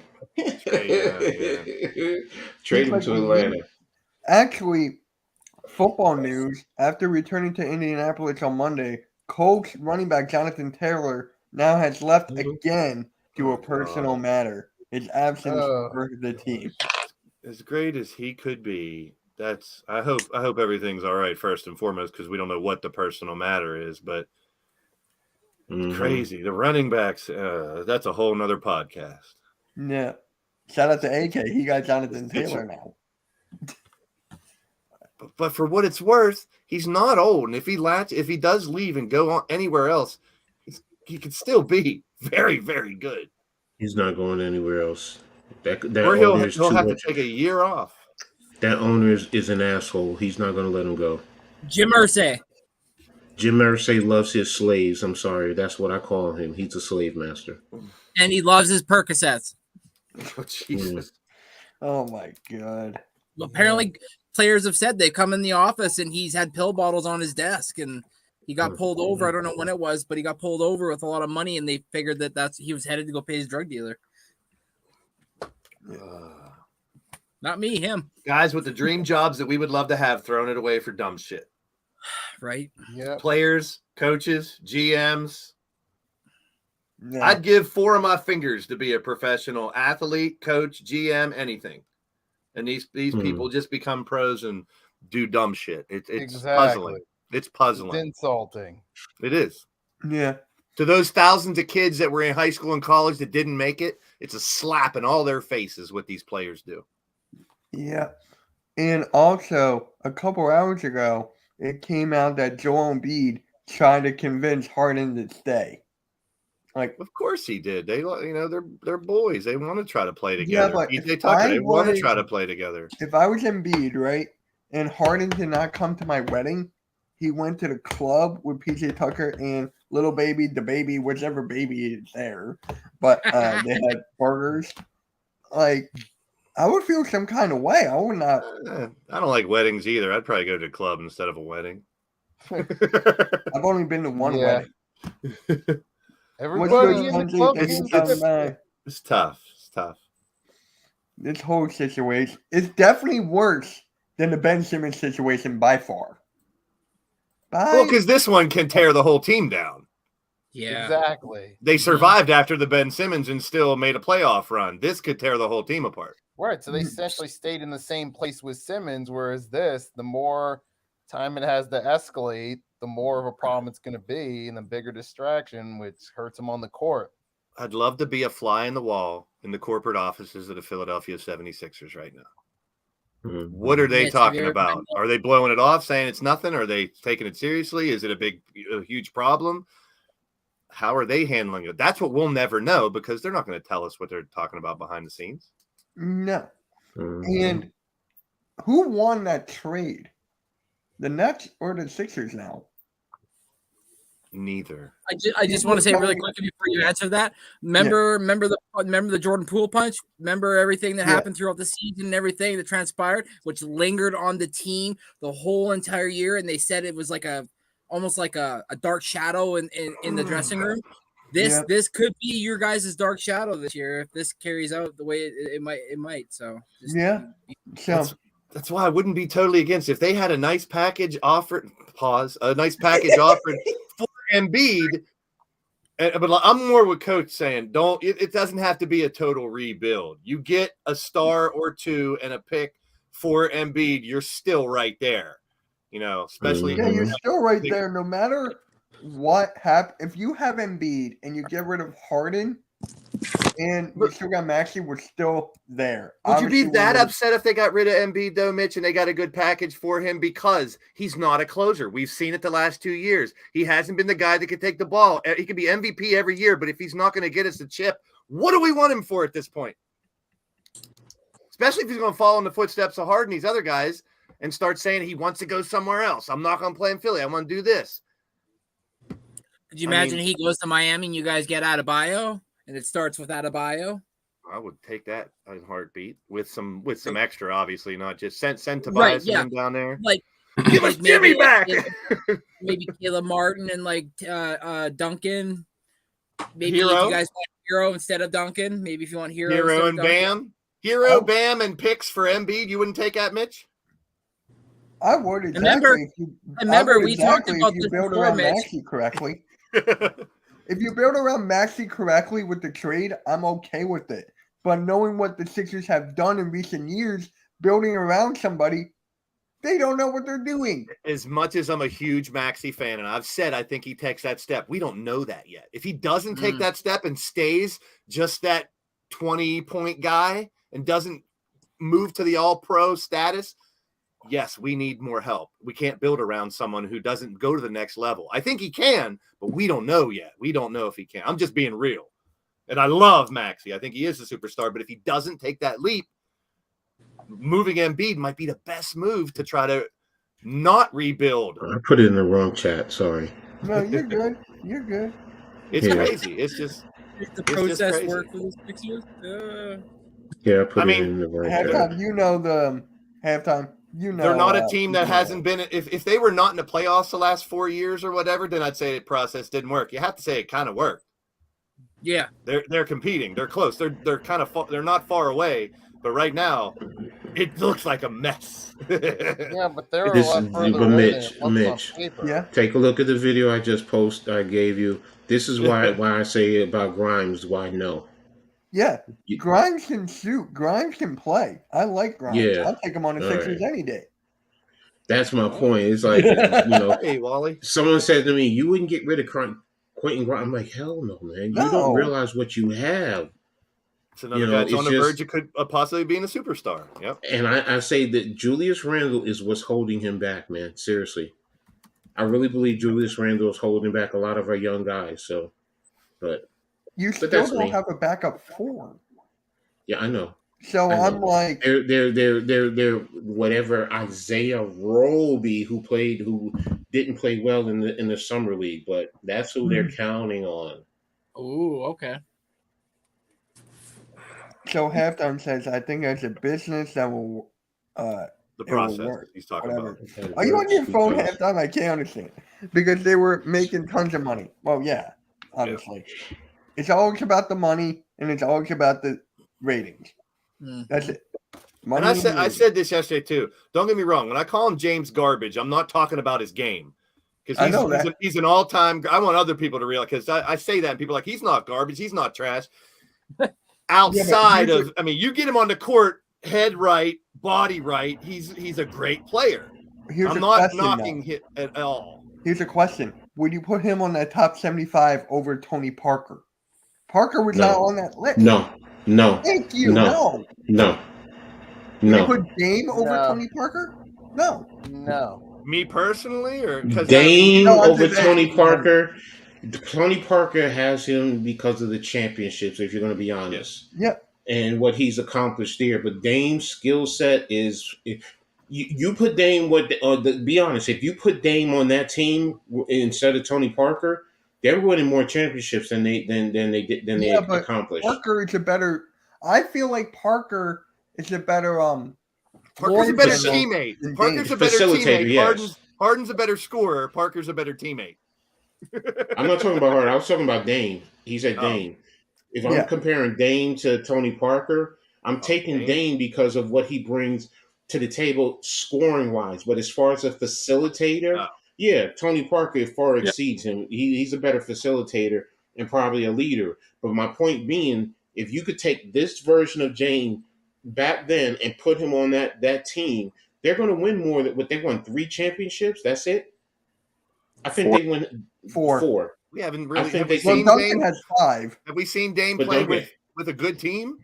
Trade him to Atlanta. Actually, football news. After returning to Indianapolis on Monday, Colts running back Jonathan Taylor now has left again due to a personal matter. His absence for the team. As great as he could be, I hope everything's all right first and foremost, because we don't know what the personal matter is, but crazy. The running backs, that's a whole nother podcast. Yeah. Shout out to AK. He got Jonathan Taylor now. But for what it's worth, he's not old. And if he does leave and go on anywhere else, he could still be very, very good. He's not going anywhere else. Or he'll have to take a year off. That owner is an asshole. He's not going to let him go. Jim Irsay. Jim Irsay loves his slaves. I'm sorry. That's what I call him. He's a slave master. And he loves his Percocets. Oh, Jesus. Oh my God. Apparently, players have said they come in the office and he's had pill bottles on his desk and he got pulled over. I don't know when it was, but he got pulled over with a lot of money and they figured that he was headed to go pay his drug dealer. Not me, him. Guys with the dream jobs that we would love to have, thrown it away for dumb shit. Right? Yeah. Players, coaches, GMs. Yeah. I'd give 4 of my fingers to be a professional athlete, coach, GM, anything. And these people just become pros and do dumb shit. It's puzzling. It's puzzling. It's insulting. It is. Yeah. To those thousands of kids that were in high school and college that didn't make it, it's a slap in all their faces what these players do. Yeah. And also, a couple hours ago, it came out that Joel Embiid tried to convince Harden to stay. Like, Of course he did. They, they're boys. They want to try to play Yeah, together. but PJ if Tucker, I they want to wanted- try to play together. if I was Embiid, right, and Harden did not come to my wedding, he went to the club with PJ Tucker and little baby, the baby, whichever baby is there. But they had burgers. Like, I would feel some kind of way. I would not. I don't like weddings either. I'd probably go to a club instead of a wedding. I've only been to one Yeah. wedding. Everybody in the Sunday club thinking game something script. about It's tough. It's tough. this whole situation? It's definitely worse than the Ben Simmons situation by far. Well, because this one can tear the whole team down. Yeah. Exactly. They survived after the Ben Simmons and still made a playoff run. This could tear the whole team apart. Right. So they essentially stayed in the same place with Simmons, whereas this, the more time it has to escalate, the more of a problem it's going to be and the bigger distraction, which hurts them on the court. I'd love to be a fly in the wall in the corporate offices of the Philadelphia 76ers right now. Mhm. What are they Yes, talking very about? much. Are they blowing it off, saying it's nothing? Are they taking it seriously? Is it a huge problem? How are they handling it? That's what we'll never know because they're not going to tell us what they're talking about behind the scenes. No. Mhm. And who won that trade? The Nets or the Sixers now? Neither. I just want to say really quickly before you answer that. Remember the Jordan Poole punch? Remember everything that happened throughout the season and everything that transpired, which lingered on the team the whole entire year, and they said it was like almost like a dark shadow in the dressing room. This could be your guys' dark shadow this year if this carries out the way it might. So So that's why I wouldn't be totally against if they had a nice package offered. A nice package offered for Embiid. But I'm more with Coach saying, it doesn't have to be a total rebuild. You get a star or two and a pick for Embiid, you're still right there. Especially you're still right there. No matter what happens, if you have Embiid and you get rid of Harden, and we still got Maxey, we're still there. Would you be that upset if they got rid of Embiid, though, Mitch, and they got a good package for him because he's not a closer? We've seen it the last 2 years. He hasn't been the guy that can take the ball. He can be MVP every year, but if he's not going to get us a chip, what do we want him for at this point? Especially if he's going to follow in the footsteps of Harden, these other guys, and start saying he wants to go somewhere else. I'm not going to play in Philly. I want to do this. Could you imagine he goes to Miami and you guys get Adebayo? And it starts with Adebayo. I would take that in heartbeat with some extra, obviously, not just send Tobias down there. Give us Jimmy back. Maybe Caleb Martin and Duncan. Maybe Hero. if you guys want Hero instead of Duncan. Maybe if you want Hero and Bam. Bam, and picks for Embiid. You wouldn't take that, Mitch? I would exactly. Remember, we talked about this before, around Mitch. Maxey correctly. If you build around Maxey correctly with the trade, I'm okay with it. But knowing what the Sixers have done in recent years, building around somebody, they don't know what they're doing. As much as I'm a huge Maxey fan, and I've said I think he takes that step, we don't know that yet. If he doesn't take that step and stays just that 20-point guy and doesn't move to the all-pro status, yes, we need more help. We can't build around someone who doesn't go to the next level. I think he can, but we don't know yet. We don't know if he can. I'm just being real. And I love Maxey. I think he is a superstar, but if he doesn't take that leap, moving Embiid might be the best move to try to not rebuild. I put it in the wrong chat. Sorry. No, you're good. You're good. It's crazy. It's just the process work for the Sixers. Yeah, I put it in the wrong chat. Halftime. They're not a team that hasn't been. If they were not in the playoffs the last 4 years or whatever, then I'd say the process didn't work. You have to say it kind of worked. Yeah, they're competing. They're close. They're kind of they're not far away. But right now, it looks like a mess. Yeah, but they're a lot further away than it looks on paper. Yeah. Take a look at the video I just posted. I gave you. This is why I say about Grimes. Why no? Yeah, Grimes can shoot. Grimes can play. I like Grimes. Yeah. I'll take him on the Sixers any day. That's my point. It's like, hey, Wally. Someone said to me, you wouldn't get rid of Quentin Grimes. I'm like, hell no, man. You don't realize what you have. It's another guy that's on the verge of could possibly being a superstar. Yep. And I say that Julius Randle is what's holding him back, man. Seriously. I really believe Julius Randle is holding back a lot of our young guys. So, but you still don't have a backup four. Yeah, I know. So I'm like, they're whatever Isaiah Roby who didn't play well in the summer league, but that's who they're counting on. Oh, okay. So halftime says, I think as a business that will the process he's talking about. Are you on your phone halftime? I can't understand. Because they were making tons of money. Well, yeah. honestly. It's always about the money, and it's always about the ratings. That's it. Money And I said this yesterday too. Don't get me wrong. When I call him James Garbage, I'm not talking about his game. Because he's an all-time. I want other people to realize, because I say that and people are like, he's not garbage, he's not trash. Outside of, I mean, you get him on the court, head right, body right, he's a great player. I'm not knocking him at all. Here's a question: would you put him on that top 75 over Tony Parker? Parker was not on that list. No. Thank you. No. Would you put Dame over Tony Parker? No. Me personally, or Dame over Tony Parker? Tony Parker has him because of the championships, if you're going to be honest. Yep. And what he's accomplished there. But Dame's skill set is, you put Dame, be honest, if you put Dame on that team instead of Tony Parker, they're winning more championships than they accomplished. Parker is a better. I feel like Parker is a better. Parker's a better teammate. Parker's a better teammate. Yes. Harden's a better scorer. Parker's a better teammate. I'm not talking about Harden. I was talking about Dame. He said Dame. If I'm comparing Dame to Tony Parker, I'm taking Dame because of what he brings to the table scoring-wise. But as far as a facilitator, Tony Parker far exceeds him. He's a better facilitator and probably a leader. But my point being, if you could take this version of Dame back then and put him on that team, they're going to win more. They won 3 championships. That's it. I think they won 4. We haven't really. Duncan has 5. Have we seen Dame play with a good team?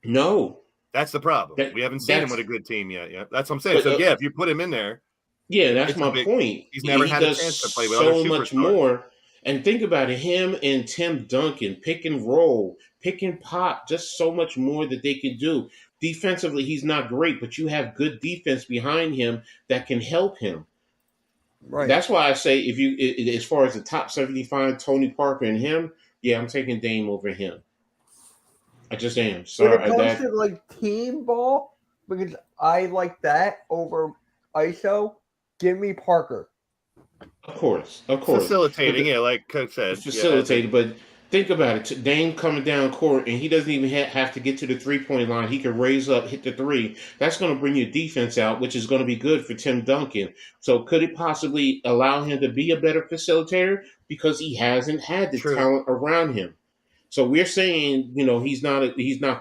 No, that's the problem. We haven't seen him with a good team yet. Yeah, that's what I'm saying. So if you put him in there, that's my point. He's never had a chance to play with so much more. And think about it, him and Tim Duncan, pick and roll, pick and pop, just so much more that they can do. Defensively, he's not great, but you have good defense behind him that can help him. Right. That's why I say, as far as the top 75, Tony Parker and him, I'm taking Dame over him. I just am. Sorry. When it comes to like team ball, because I like that over ISO, give me Parker. Of course. Facilitating, like Coach said. Facilitated, but think about it. Dame coming down court, and he doesn't even have to get to the 3-point line. He can raise up, hit the 3. That's going to bring your defense out, which is going to be good for Tim Duncan. So could it possibly allow him to be a better facilitator? Because he hasn't had the talent around him. So we're saying, he's not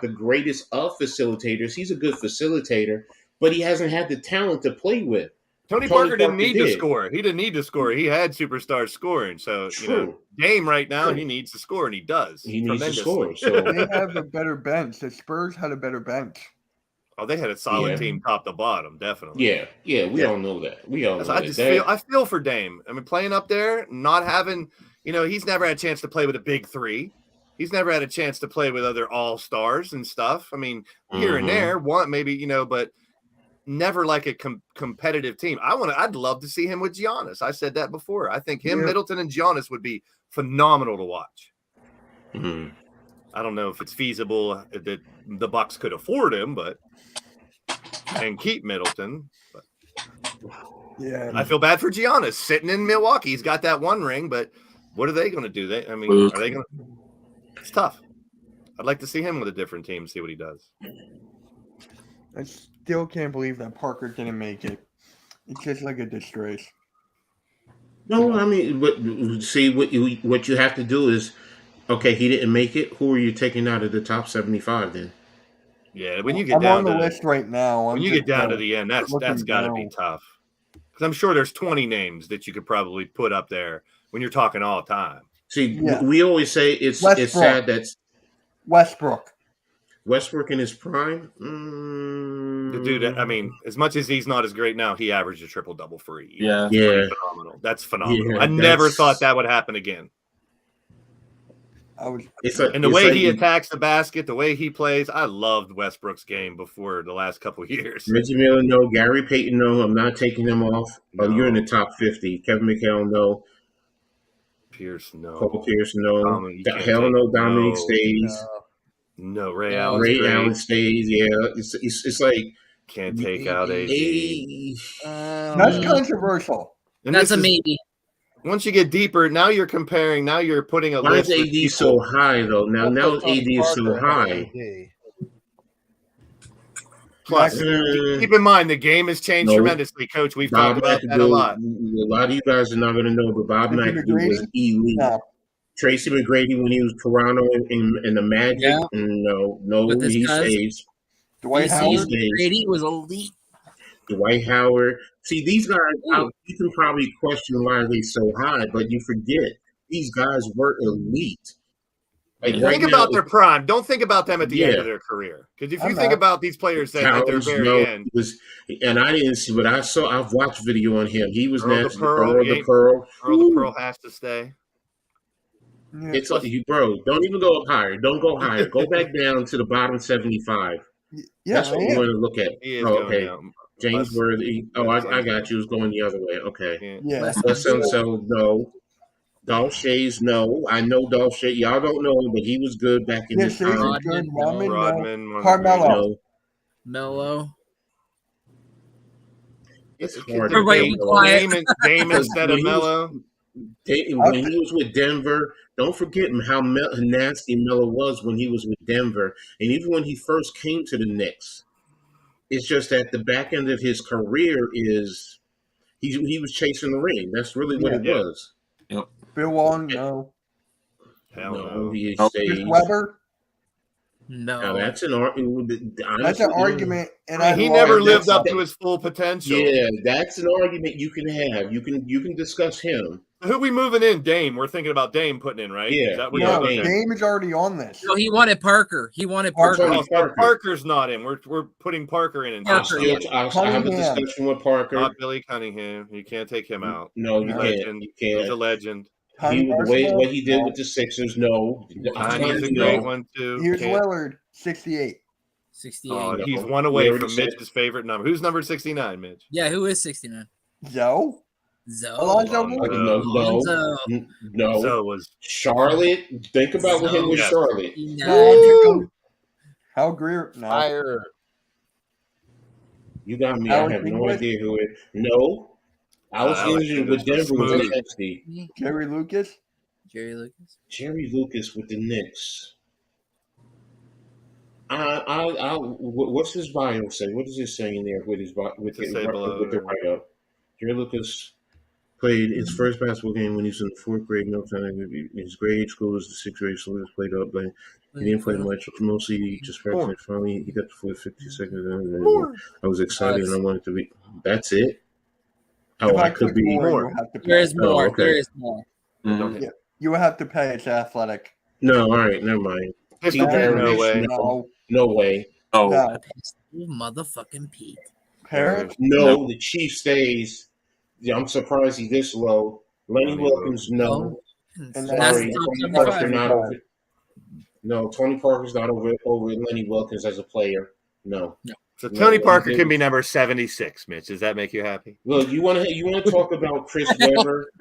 the greatest of facilitators. He's a good facilitator, but he hasn't had the talent to play with. Tony Parker didn't need to score. He didn't need to score. He had superstars scoring. So, Dame right now, he needs to score, and he does. He needs to score. So they have a better bench. The Spurs had a better bench. Oh, they had a solid team top to bottom, definitely. Yeah, we all know that. I feel for Dame. I mean, playing up there, not having, he's never had a chance to play with a big 3. He's never had a chance to play with other all-stars and stuff. I mean, here and there, one maybe, but never like a competitive team. I'd love to see him with Giannis. I said that before. I think Middleton, and Giannis would be phenomenal to watch. Mm-hmm. I don't know if it's feasible that the Bucks could afford him, and keep Middleton. But I feel bad for Giannis sitting in Milwaukee. He's got that 1 ring, but what are they going to do? Are they going to? It's tough. I'd like to see him with a different team, see what he does. I still can't believe that Parker didn't make it. It's just like a disgrace. No, I mean, but see, what you have to do is, okay, he didn't make it. Who are you taking out of the top 75 then? Yeah, when you get down on the list right now. When you get down to the end, that's got to be tough. Because I'm sure there's 20 names that you could probably put up there when you're talking all time. See, we always say it's sad that Westbrook in his prime. The dude, I mean, as much as he's not as great now, he averaged a triple-double for a year. Yeah. Phenomenal. That's phenomenal. I never thought that would happen again. And the way he attacks the basket, the way he plays, I loved Westbrook's game before the last couple of years. Reggie Miller, no. Gary Payton, no. I'm not taking him off. No. Oh, you're in the top 50. Kevin McHale, no. Pierce, no. Paul Pierce, no. Hell no. Dominic stays. No. Ray Allen. Allen stays. Yeah, it's like can't take out AD. That's controversial. And that's a maybe. once you get deeper, now you're comparing. Now you're putting a Why list. is with AD so people. high though? Now Let's put AD Tony is so Parker ahead of high. AD. Plus, keep in mind the game has changed No. tremendously, Coach. We've Bob talked about that a McAdoo, lot. a lot of you guys are not going to know, but Bob Tracy McAdoo was McGrady? elite. No. Tracy McGrady when he was Toronto in the Magic, Yeah. no, With his he cousin. stays. Dwight You see, Howard? Brady was elite. Dwight Howard. See, these guys, you can probably question why they're so high, but you forget these guys were elite. Like right Think now, about their prime. Don't think about them at the end Yeah. of their career. Because if I'm you think not. about these players at their Towns, very no, end, and I didn't see, but I saw. I've watched video on him. He was Earl the nasty. Pearl, Earl the Pearl. Earl the Pearl has to stay. Yeah. It's bro. Don't even go up higher. Don't go higher. Go back down to the bottom 75. Yeah, That's what I you am. want to look at. He is Oh, going okay. down. James Less- Worthy. Oh, less I got you. It was going the other way. Okay. Yeah. Yeah. But so no. Dolph Shays, no. I know Dolph Shays. Y'all don't know him, but he was good back in Yeah, his Shays time. is good. Rodman, Rodman, no. Rodman, one Carmelo. of No. Mello. It's the hard. Everybody Dame, be quiet. Dame instead of When he was- Melo. When he was with Denver, don't forget how nasty Melo was when he was with Denver, and even when he first came to the Knicks. It's just that the back end of his career is he was chasing the ring. That's really what it Yeah. was. Bill Walton, no. Hell No, no. he Oh. Chris stays. Webber, No. Now that's an argument. that's an argument. And I mean, he love never Chris lived up Webber. to his full potential. Yeah, that's an argument you can have. You can discuss him. Who we moving in? Dame. We're thinking about Dame putting in, right? Yeah. Is that what No, you're okay. Dame is already on this. No, he wanted Parker. He wanted Parker. Parker. Tony Oh, so Parker. Parker's not in. We're putting Parker in. Parker, I'll have a Cunningham. discussion with Parker. Not Billy Cunningham. You can't take him out. No, you No. can't. Legend. You He's a can't. legend. Connie He, the way Arsenal, what he did no. with the Sixers, no. Connie's a No. great one too. Here's Can't- Lillard, 68. 68. Oh, No. he's one We away already from said- Mitch's favorite number. Who's number 69, Mitch? Yeah, who is 69? Zoe? Zoe. Alonzo Lonzo. Mourning. No. So was Charlotte. Think about what him with Yeah. Charlotte. No. Hal Greer, no. Fire. You got me. Alex I have no English? idea who it. No. Alex Alex English English with Denver was smooth. nasty. Jerry Lucas? Jerry Lucas. Jerry Lucas with the Knicks. What's his bio say? What is it saying there with his with To say below, the write up? Jerry Lucas played his first basketball game when he was in the fourth grade. No time. His grade school was the sixth grade, so he was played up. But he didn't play much. Mostly he just practiced. Finally, he got the full 50 seconds. I was excited and I wanted to be. That's it. Oh, If I could click be more, more. you'll have to There pay. is more. okay. There is more. Mhm. Yeah. You will have to pay. It's athletic. No, all right, never mind. Pistol Pete Pete, no Maravich, way. No. No way. Oh, No. Motherfucking Pete. Parrish? No, the Chief stays. Yeah, I'm surprised he's this low. Lenny Lenny Wilkins, no. And That's Sorry, the top Tony Parker 75. not over. No, Tony Parker's not over Lenny Wilkins as a player. No. So Tony No, Parker he can be didn't. number 76, Mitch. Does that make you happy? Look, you want to talk about Chris Webber?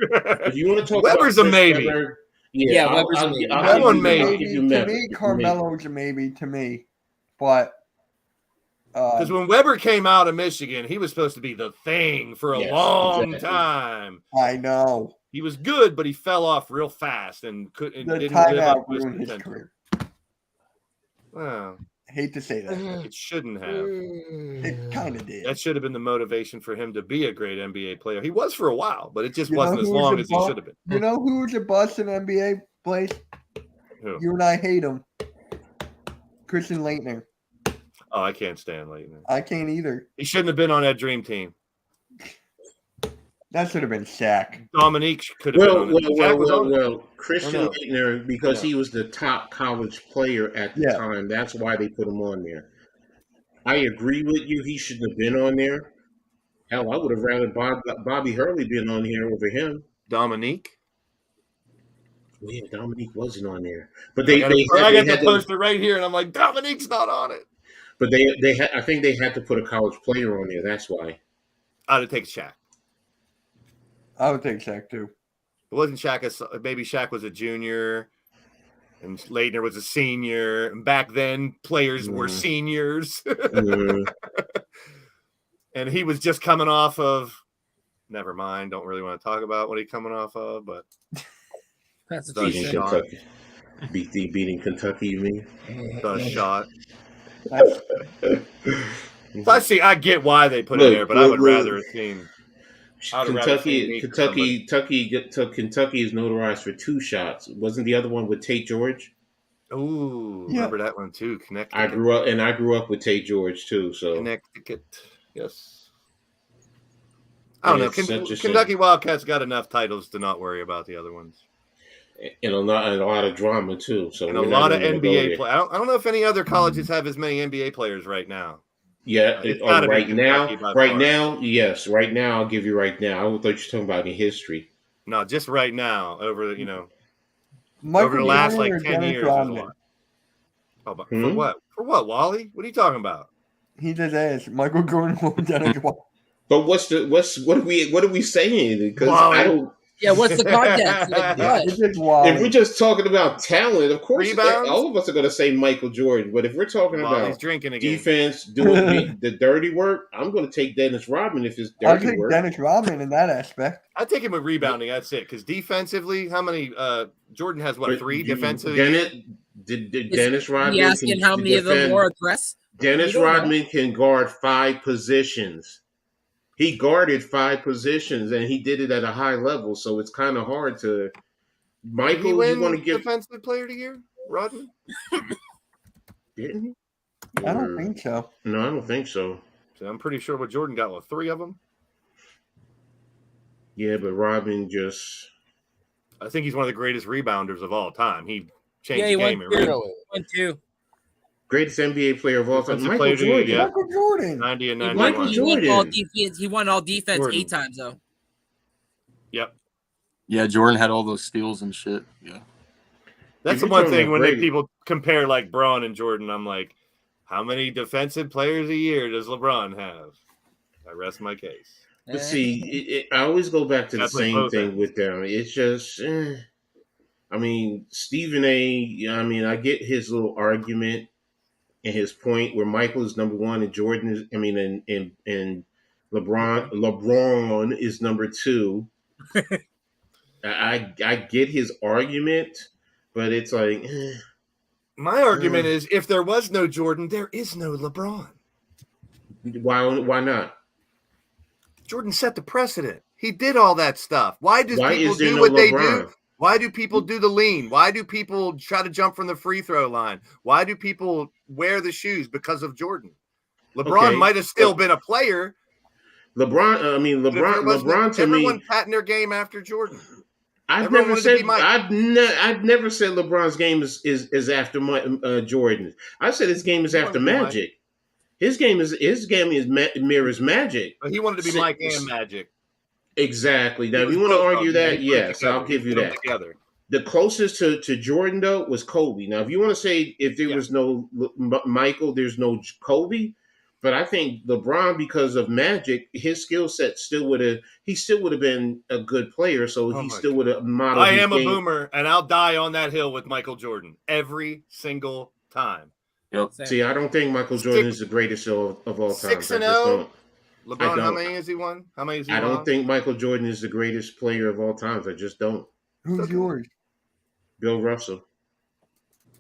If you want to talk Weber's about a Chris maybe. Webber, Yeah, I'll Weber's a give maybe. you- That I'll one give you- maybe. I'll give you To Mebby. me, Carmelo's a maybe to me. But Because when Weber came out of Michigan, he was supposed to be the thing for a Yes, long exactly. time. I know He was good, but he fell off real fast and couldn't the didn't live up timeout to his ruined his potential. career. Wow, Hate to say that. it shouldn't have. It kind of did. That should have been the motivation for him to be a great NBA player. He was for a while, but it just You know wasn't as who was long a as he bum? should have been. You know who's a bust in NBA, Blaze? Who? You and I hate him. Christian Leitner. Oh, I can't stand Leighton. I can't either. He shouldn't have been on that dream team. That should have been Shaq. Dominique could have been on it. Shaq was on it. Well. Christian no? Leitner, because No. he was the top college player at the Yeah. time. That's why they put him on there. I agree with you. He shouldn't have been on there. Hell, I would have rather Bobby Hurley been on here over him. Dominique. Well, yeah, Dominique wasn't on there, but I got the had to, poster right here, and I'm like, Dominique's not on it. but I think they had to put a college player on there. That's why. I'd have taken Shaq. I would take Shaq too. It wasn't Shaq. Maybe Shaq was a junior, and Leitner was a senior. And back then, players were seniors, Mm, and he was just coming off of Never mind. Don't really want to talk about what he's coming off of, but That's the Beating shot. Kentucky. Beating Kentucky, you mean? The shot. That's So I get why they put it Look, there, but I would look. rather have seen. I would have rather seen me for somebody. Kentucky is notarized for 2 shots. Wasn't the other one with Tate George? Ooh, Yeah. remember that one too. Connecticut. I grew up with Tate George too. So Connecticut. Yes. I don't know. it's such a Kentucky shame. Wildcats got enough titles to not worry about the other ones. And a lot of drama too. So And a we're lot not of even gonna go NBA there. players. I don't know if any other colleges have as many NBA players right now. Yeah, It's gotta be right Kentucky by far. now, yes, right now. I'll give you right now. I thought you were talking about in history. No, just right now. Over over Michael the last Jordan like or 10 Dennis years is a Rodman? lot. Oh, but Hmm? for what? For what, Wally? What are you talking about? He just asked Michael Jordan or Dennis Rodman. But what are we saying? Because Wally. I don't. Yeah, what's the context? Like, what? It's just If Wally. we're just talking about talent, of course, Rebounds? all of us are going to say Michael Jordan. But if we're talking Wally's about drinking again. defense, doing the dirty work, I'm going to take Dennis Rodman if it's I'll dirty take work. Dennis Rodman in that aspect. I take him with rebounding. That's it. Because defensively, how many? Jordan has what, But 3 defensive? Dennis Rodman He asking how many of them defend. were address? Dennis We don't know. Rodman can guard 5 positions. He guarded 5 positions, and he did it at a high level. So it's kind of hard to. Did he Michael, you win want to give? defensive player of the year, Rodman? Didn't he? I don't think so. No, I don't think so. So I'm pretty sure what Jordan got with 3 of them. Yeah, but Rodman just. I think he's one of the greatest rebounders of all time. He changed Yeah, he the game. won It really- 2. Won 2. Greatest NBA player of all time. Defensive Michael player of the year, Jordan. yeah. Michael Jordan. 90 and He 91. won, Jordan. all defense. He won all defense Jordan. 8 times though. Yep. Yeah, Jordan had all those steals and shit. Yeah. That's If the you're one talking thing about when great- people compare like Braun and Jordan, I'm like, how many defensive players a year does LeBron have? I rest my case. But see, I always go back to the That's like same both thing ends. with them. It's just, I mean, Stephen A. I mean, I get his little argument and his point where Michael is number 1 and Jordan is, I mean, and LeBron is number 2. I get his argument, but it's like, My argument is if there was no Jordan, there is no LeBron. why not? Jordan set the precedent. He did all that stuff. Why do Why people is there do no what they LeBron? do? Why do people do the lean? Why do people try to jump from the free throw line? Why do people wear the shoes? Because of Jordan. LeBron Okay. might have still been a player. LeBron, I mean, but if there was LeBron to me. everyone patting their game after Jordan. I've Everyone never wanted to be said Mike. I've never said LeBron's game is after Jordan. I said his game is He after wanted to be Mike. Magic. His game mirrors Magic. But he wanted to be Mike and Magic. Exactly. Now, He if was you want to both of argue them. that, He put it yes, together. I'll give He you put them that. together. The closest to Jordan though was Kobe. Now, if you want to say if there was no Michael, there's no Kobe. But I think LeBron, because of Magic, his skill set still would have been a good player. So Oh he my still would have modeled. I his am a game. boomer, and I'll die on that hill with Michael Jordan every single time. Yep. See, I don't think Michael Jordan is the greatest of all time. 6-0. I LeBron, how don't. many has he won? How many has he I won? don't think Michael Jordan is the greatest player of all times. I just don't. Who's Okay. yours? Bill Russell.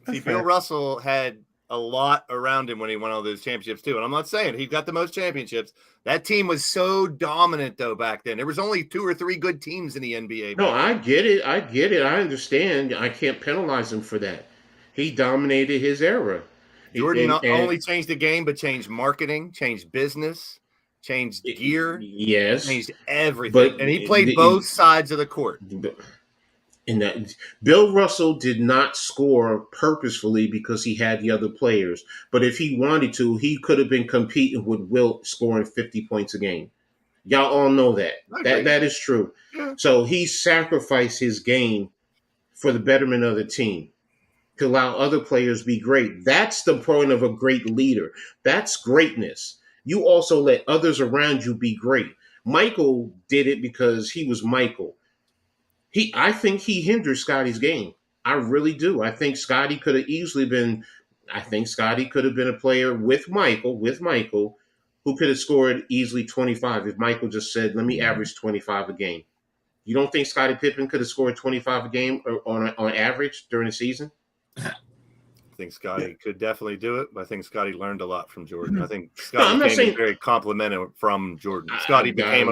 See, That's Bill fair. Russell had a lot around him when he won all those championships too. And I'm not saying he got the most championships. That team was so dominant though back then. There was only 2 or 3 good teams in the NBA. No, I get it. I understand. I can't penalize him for that. He dominated his era. Jordan not And- only changed the game, but changed marketing, changed business, changed gear, Yes. changed everything. But And he played the- both sides of the court. And that Bill Russell did not score purposefully because he had the other players. But if he wanted to, he could have been competing with Wilt scoring 50 points a game. Y'all all know that. I agree. That is true. Yeah. So he sacrificed his game for the betterment of the team to allow other players be great. That's the point of a great leader. That's greatness. You also let others around you be great. Michael did it because he was Michael. I think he hindered Scotty's game. I really do. I think Scotty could have easily been. I think Scotty could have been a player with Michael, who could have scored easily 25 if Michael just said, "Let me average 25 a game"? You don't think Scottie Pippen could have scored 25 a game on average during the season? I think Scotty could definitely do it, but I think Scotty learned a lot from Jordan. I think No, I'm Scotty not came saying in very complimentary from Jordan. Scotty became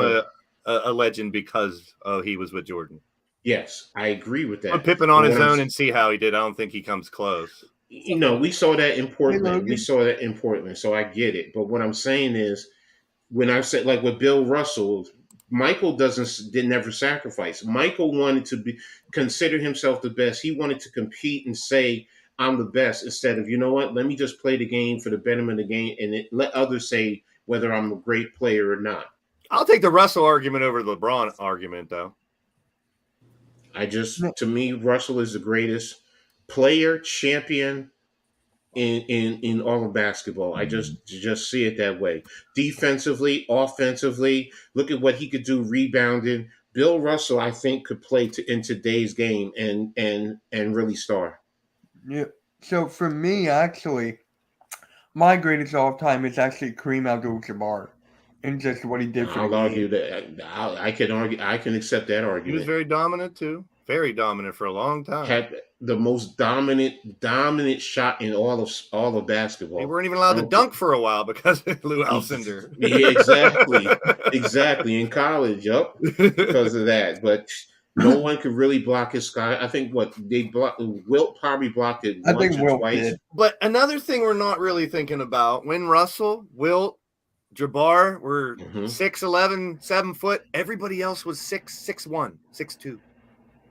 a legend because he was with Jordan. Yes, I agree with that. Put Pippen on But his what own and see how he did. I don't think he comes close. You know, we saw that in Portland. Logan. We saw that in Portland, so I get it. But what I'm saying is, when I said like with Bill Russell, Michael didn't ever sacrifice. Michael wanted to consider himself the best. He wanted to compete and say, "I'm the best," instead of, you know what, let me just play the game for the betterment of the game and let others say whether I'm a great player or not. I'll take the Russell argument over the LeBron argument, though. To me, Russell is the greatest player, champion in all of basketball. I just see it that way. Defensively, offensively, look at what he could do rebounding. Bill Russell, I think, could play in today's game and really star. Yeah. So for me, actually, my greatest all time is actually Kareem Abdul-Jabbar, and just what he did for I'll the argue game. that. I can argue. I can accept that argument. He was very dominant too. Very dominant for a long time. Had the most dominant shot in all of basketball. They weren't even allowed to dunk for a while because of Lou Alcindor. Yeah, exactly. In college, yep, because of that. But no one could really block his sky. I think Wilt probably blocked it once or twice. Did. But another thing we're not really thinking about, when Russell, Wilt, Jabbar were 6'11", 7 foot, everybody else was 6'1", 6'2".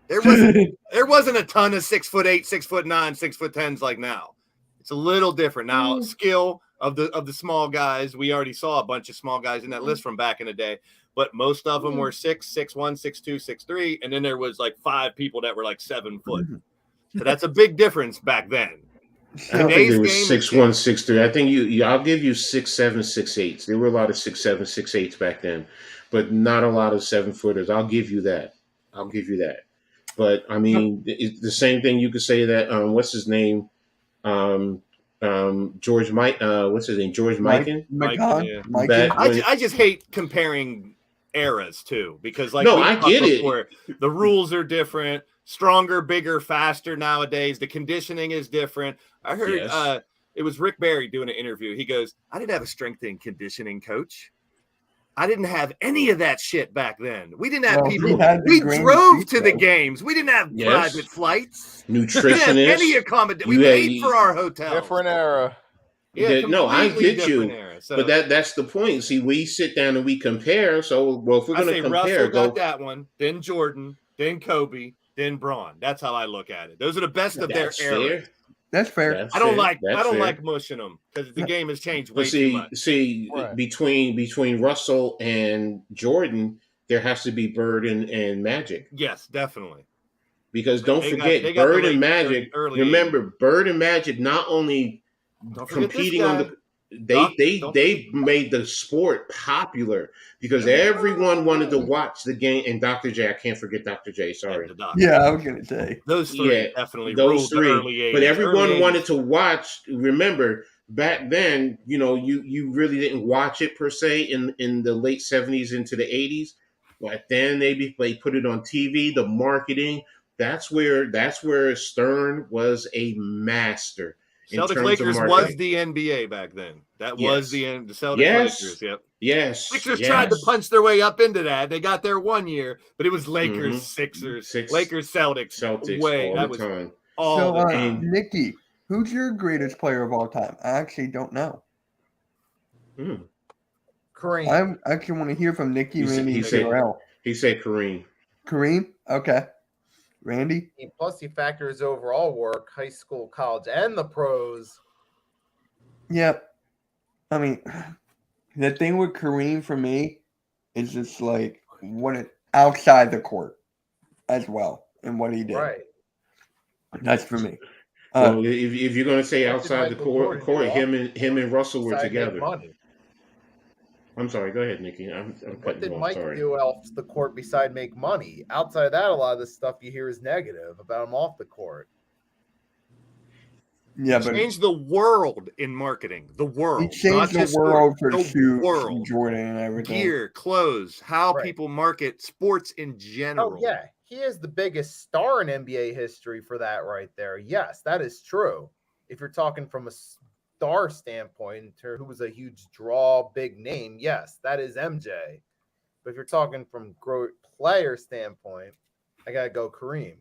There wasn't a ton of 6'8", 6'9", 6'10s like now. It's a little different now. Skill of the small guys. We already saw a bunch of small guys in that list from back in the day, but most of them were 6'1", 6'2", 6'3", and then there was like 5 people that were like 7 foot. So that's a big difference back then. I don't think there was 6'1", 6'3". I think I'll give you 6'7", 6'8". There were a lot of 6'7", 6'8" back then, but not a lot of 7-footers. I'll give you that. But I mean, it's the same thing you could say that what's his name, George Mike. What's his name, George Mikan? I just hate comparing eras too, because like I get it. The rules are different, stronger, bigger, faster nowadays. The conditioning is different. I heard it was Rick Barry doing an interview. He goes, "I didn't have a strength and conditioning coach. I didn't have any of that shit back then. We didn't have people. We drove to the games. We didn't have private flights. Nutritionists. Any accommodation. We paid for our hotel. Different era. Yeah, no, I get you. Era, so. But that's the point. See, we sit down and we compare. So, well, if we're going to compare, Russell got that one, then Jordan, then Kobe, then Braun. That's how I look at it. Those are the best of their era. That's fair. I don't like mushing them because the game has changed way too much. See, right. between Russell and Jordan, there has to be Bird and Magic. Yes, definitely. Because don't forget, Bird and Magic. Remember, Bird and Magic not only competing on the. They made the sport popular because everyone wanted to watch the game. And Dr. J, I can't forget Dr. J. Sorry. Yeah, I was gonna say those three definitely. Those three, early age, but everyone wanted to watch. Remember, back then, you really didn't watch it per se in the late 70s into the 80s. But then they put it on TV. The marketing. That's where Stern was a master. Celtics Lakers was the NBA back then. That was the end. The Celtics Lakers. Yep. Yes. Sixers tried to punch their way up into that. They got there one year, but it was Lakers, Sixers, Lakers, Celtics. Way that was time. All the time. Nicky, who's your greatest player of all time? I actually don't know. Kareem. I actually want to hear from Nicky, Randy, and Terrell. He said Kareem. Kareem? Okay. Randy? Plus, he factors overall work, high school, college, and the pros. Yep. I mean, the thing with Kareem for me is just like outside the court as well and what he did. Right. That's for me. Well, if you're going to say outside the court, him and Russell were together. I'm sorry. Go ahead, Nicky. What did Mike do off the court beside make money? Outside of that, a lot of the stuff you hear is negative about him off the court. Yeah, but Changed the world in marketing. The he world. changed Not the just world sport, for the shoes world. and Jordan and everything. Gear, clothes, how Right. people market sports in general. Oh yeah, he is the biggest star in NBA history for that right there. Yes, that is true. If you're talking from a star standpoint, who was a huge draw, big name, yes, that is MJ. But if you're talking from player standpoint, I gotta go Kareem.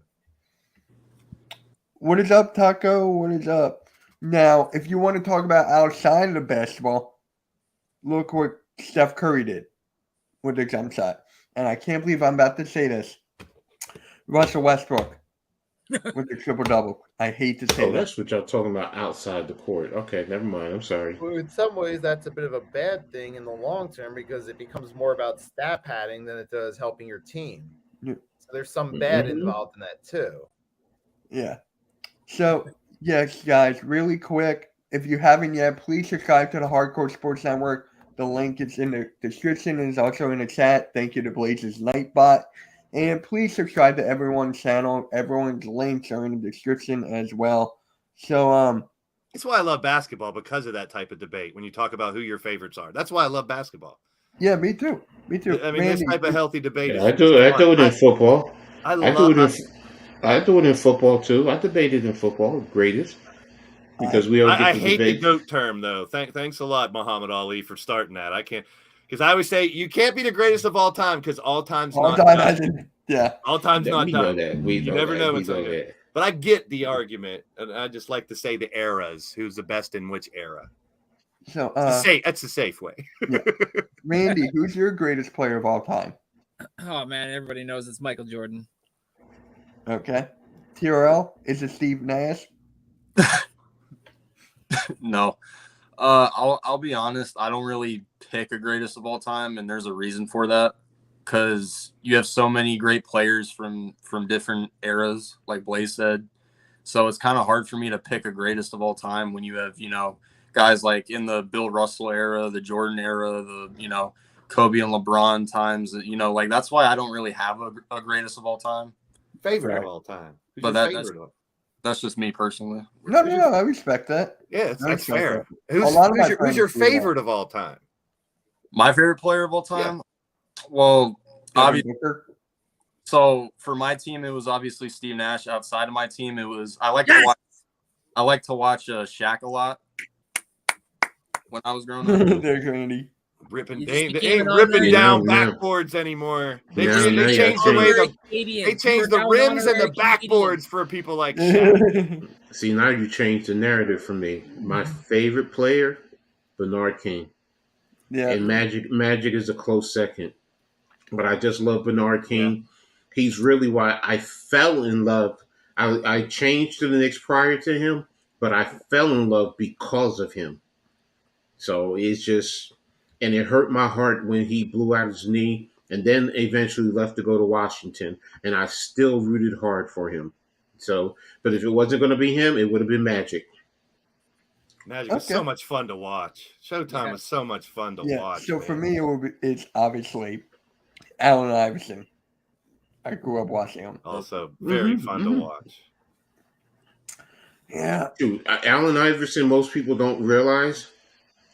What is up, Taco? What is up? Now, if you want to talk about outside of the basketball, look what Steph Curry did with the jump shot. And I can't believe I'm about to say this. Russell Westbrook with the triple-double. I hate to say Oh, that. that's what y'all talking about outside the court. Okay, never mind. I'm sorry. Well, in some ways, that's a bit of a bad thing in the long term because it becomes more about stat padding than it does helping your team. Yeah. So there's some bad Mhm. involved in that too. Yeah. So, yes, guys, really quick. If you haven't yet, please subscribe to the Hardcore Sports Network. The link is in the description and is also in the chat. Thank you to Blaised Nightbot. And please subscribe to everyone's channel. Everyone's links are in the description as well. So, That's why I love basketball, because of that type of debate when you talk about who your favorites are. That's why I love basketball. yeah, me too. Me too. I mean, Randy, this type of healthy debate Yeah, is I do it in fun. football. I I love do it in football too. I debated in football, greatest, because we all get I to hate debate. the GOAT term, though. Thanks a lot, Muhammad Ali, for starting that. I can't, because I always say you can't be the greatest of all time because all time's all not time done. hasn't. Yeah. All time's not We know done. that. We You know never that. know We what's know good. that. But I get the argument, and I just like to say the eras. Who's the best in which era? So, That's a safe way. Randy, who's your greatest player of all time? Oh man, everybody knows it's Michael Jordan. Okay. TRL, is it Steve Nash? No. I'll be honest. I don't really pick a greatest of all time, and there's a reason for that. Because you have so many great players from different eras, like Blaze said. So it's kind of hard for me to pick a greatest of all time when you have, guys like in the Bill Russell era, the Jordan era, the, Kobe and LeBron times, like that's why I don't really have a greatest of all time. Favorite Right. of all time. Who's But your that's favorite of? that's just me personally. No, I respect that. Yeah, I that's respect fair. that. A Who's lot of my your friends do that. favorite of all time? My favorite player of all time? Well, Devin obviously, Booker? so for my team, it was obviously Steve Nash. Outside of my team, it was I like to watch Shaq a lot when I was growing up. There's Randy. Ripping, You they just ain't became an ripping honorary- down No. backboards anymore. They No, no, they yeah, changed the way Honorary the Canadian. they You changed were the now an rims and the honorary Canadian. backboards for people like Shaq. See, now you changed the narrative for me. My favorite player, Bernard King. Yeah. And Magic is a close second. But I just love Bernard King. He's really why I fell in love. I changed to the Knicks prior to him, but I fell in love because of him. So it's just, and it hurt my heart when he blew out his knee and then eventually left to go to Washington. And I still rooted hard for him. So, but if it wasn't going to be him, it would have been Magic. Magic was Okay. so much fun to watch. Showtime Yeah. was so much fun to Yeah. watch. So man. for me, it's obviously Allen Iverson. I grew up watching him. Also very Mhm, fun to mhm. watch. Yeah. Dude, Allen Iverson, most people don't realize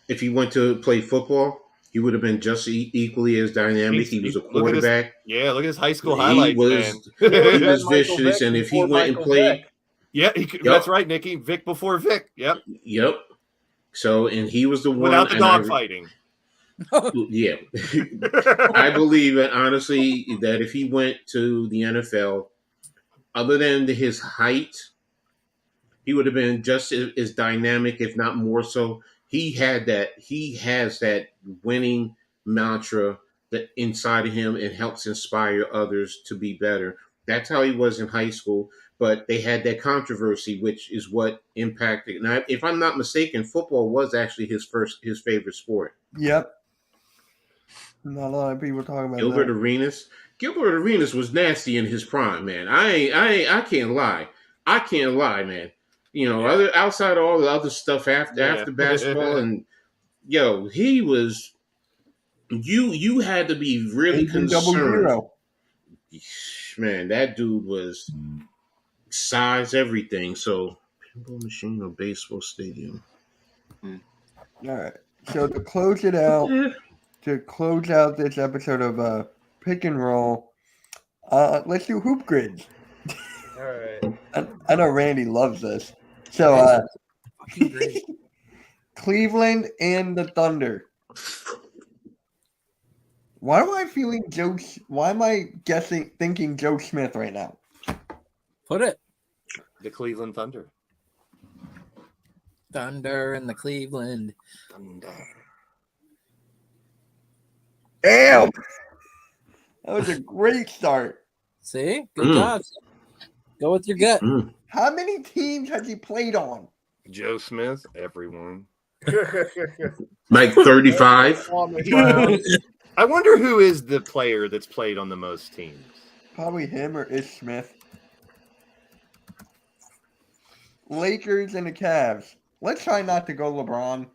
if he went to play football, he would have been just equally as dynamic. He was a Look at his- quarterback. Yeah, look at his high school He highlights, was man. He he was Michael vicious, Vick and if he before went and Michael played, Vick. Yeah, Yep. that's right, Nicky. Vic before Vic. Yep. yep. So, and he was the one. Without the and I- dog fighting. Yeah, I believe that honestly that if he went to the NFL, other than his height, he would have been just as dynamic, if not more so. He had that. He has that winning mantra that inside of him and helps inspire others to be better. That's how he was in high school. But they had that controversy, which is what impacted. Now, if I'm not mistaken, football was actually his favorite sport. Yep. Not a lot of people talking about Gilbert that. Arenas. Gilbert Arenas was nasty in his prime, man. I can't lie. I can't lie, man. Outside of all the other stuff after basketball, and he was. You had to be really Agent Double concerned. Zero. Man, that dude was size everything. So Pinball machine or baseball stadium? All right. So to close it out, this episode of Pick and Roll, let's do hoop grids. All right. I know Randy loves this. So Fucking great. Cleveland and the Thunder. Why am I thinking Joe Smith right now? Put it. The Cleveland Thunder. Thunder and the Cleveland. Thunder. Damn! That was a great start. See? Good job. Go with your gut. How many teams has he played on? Joe Smith, everyone. Like 35. I wonder who is the player that's played on the most teams. Probably him or Ish Smith. Lakers and the Cavs. Let's try not to go LeBron.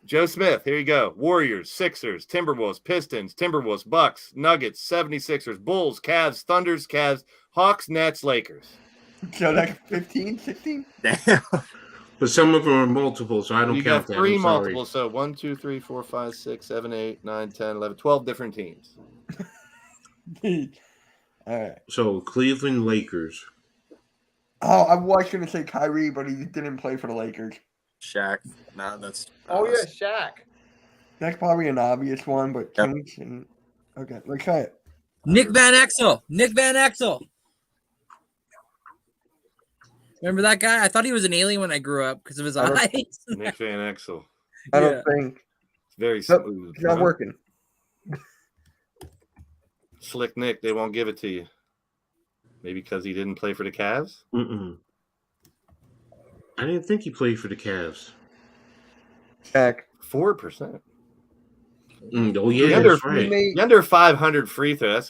Joe Smith, here you go. Warriors, Sixers, Timberwolves, Pistons, Timberwolves, Bucks, Nuggets, 76ers, Bulls, Cavs, Thunders, Cavs, Hawks, Nets, Lakers. So that's 15, 16? Damn. But some of them are multiple, so I don't You count got that. three I'm sorry. multiples, so 1, 2, 3, 4, 5, 6, 7, 8, 9, 10, 11, 12 different teams. All right. So Cleveland Lakers. Oh, I was going to say Kyrie, but he didn't play for the Lakers. Shaq. Nah, that's. Shaq. That's probably an obvious one, but Yep. Kings and... Okay, let's try it. Nick Van Exel. Nick Van Exel. Remember that guy? I thought he was an alien when I grew up because of his I don't- eyes. Nick Van Exel. I don't Yeah. think... It's very Nope, smooth. It's not working. Slick Nick, they won't give it to you. Maybe because he didn't play for the Cavs? Mm-mm. I didn't think he played for the Cavs. Shaq. 4%. Oh yeah, Younger that's right. Teammate, Under 500 free throw. That's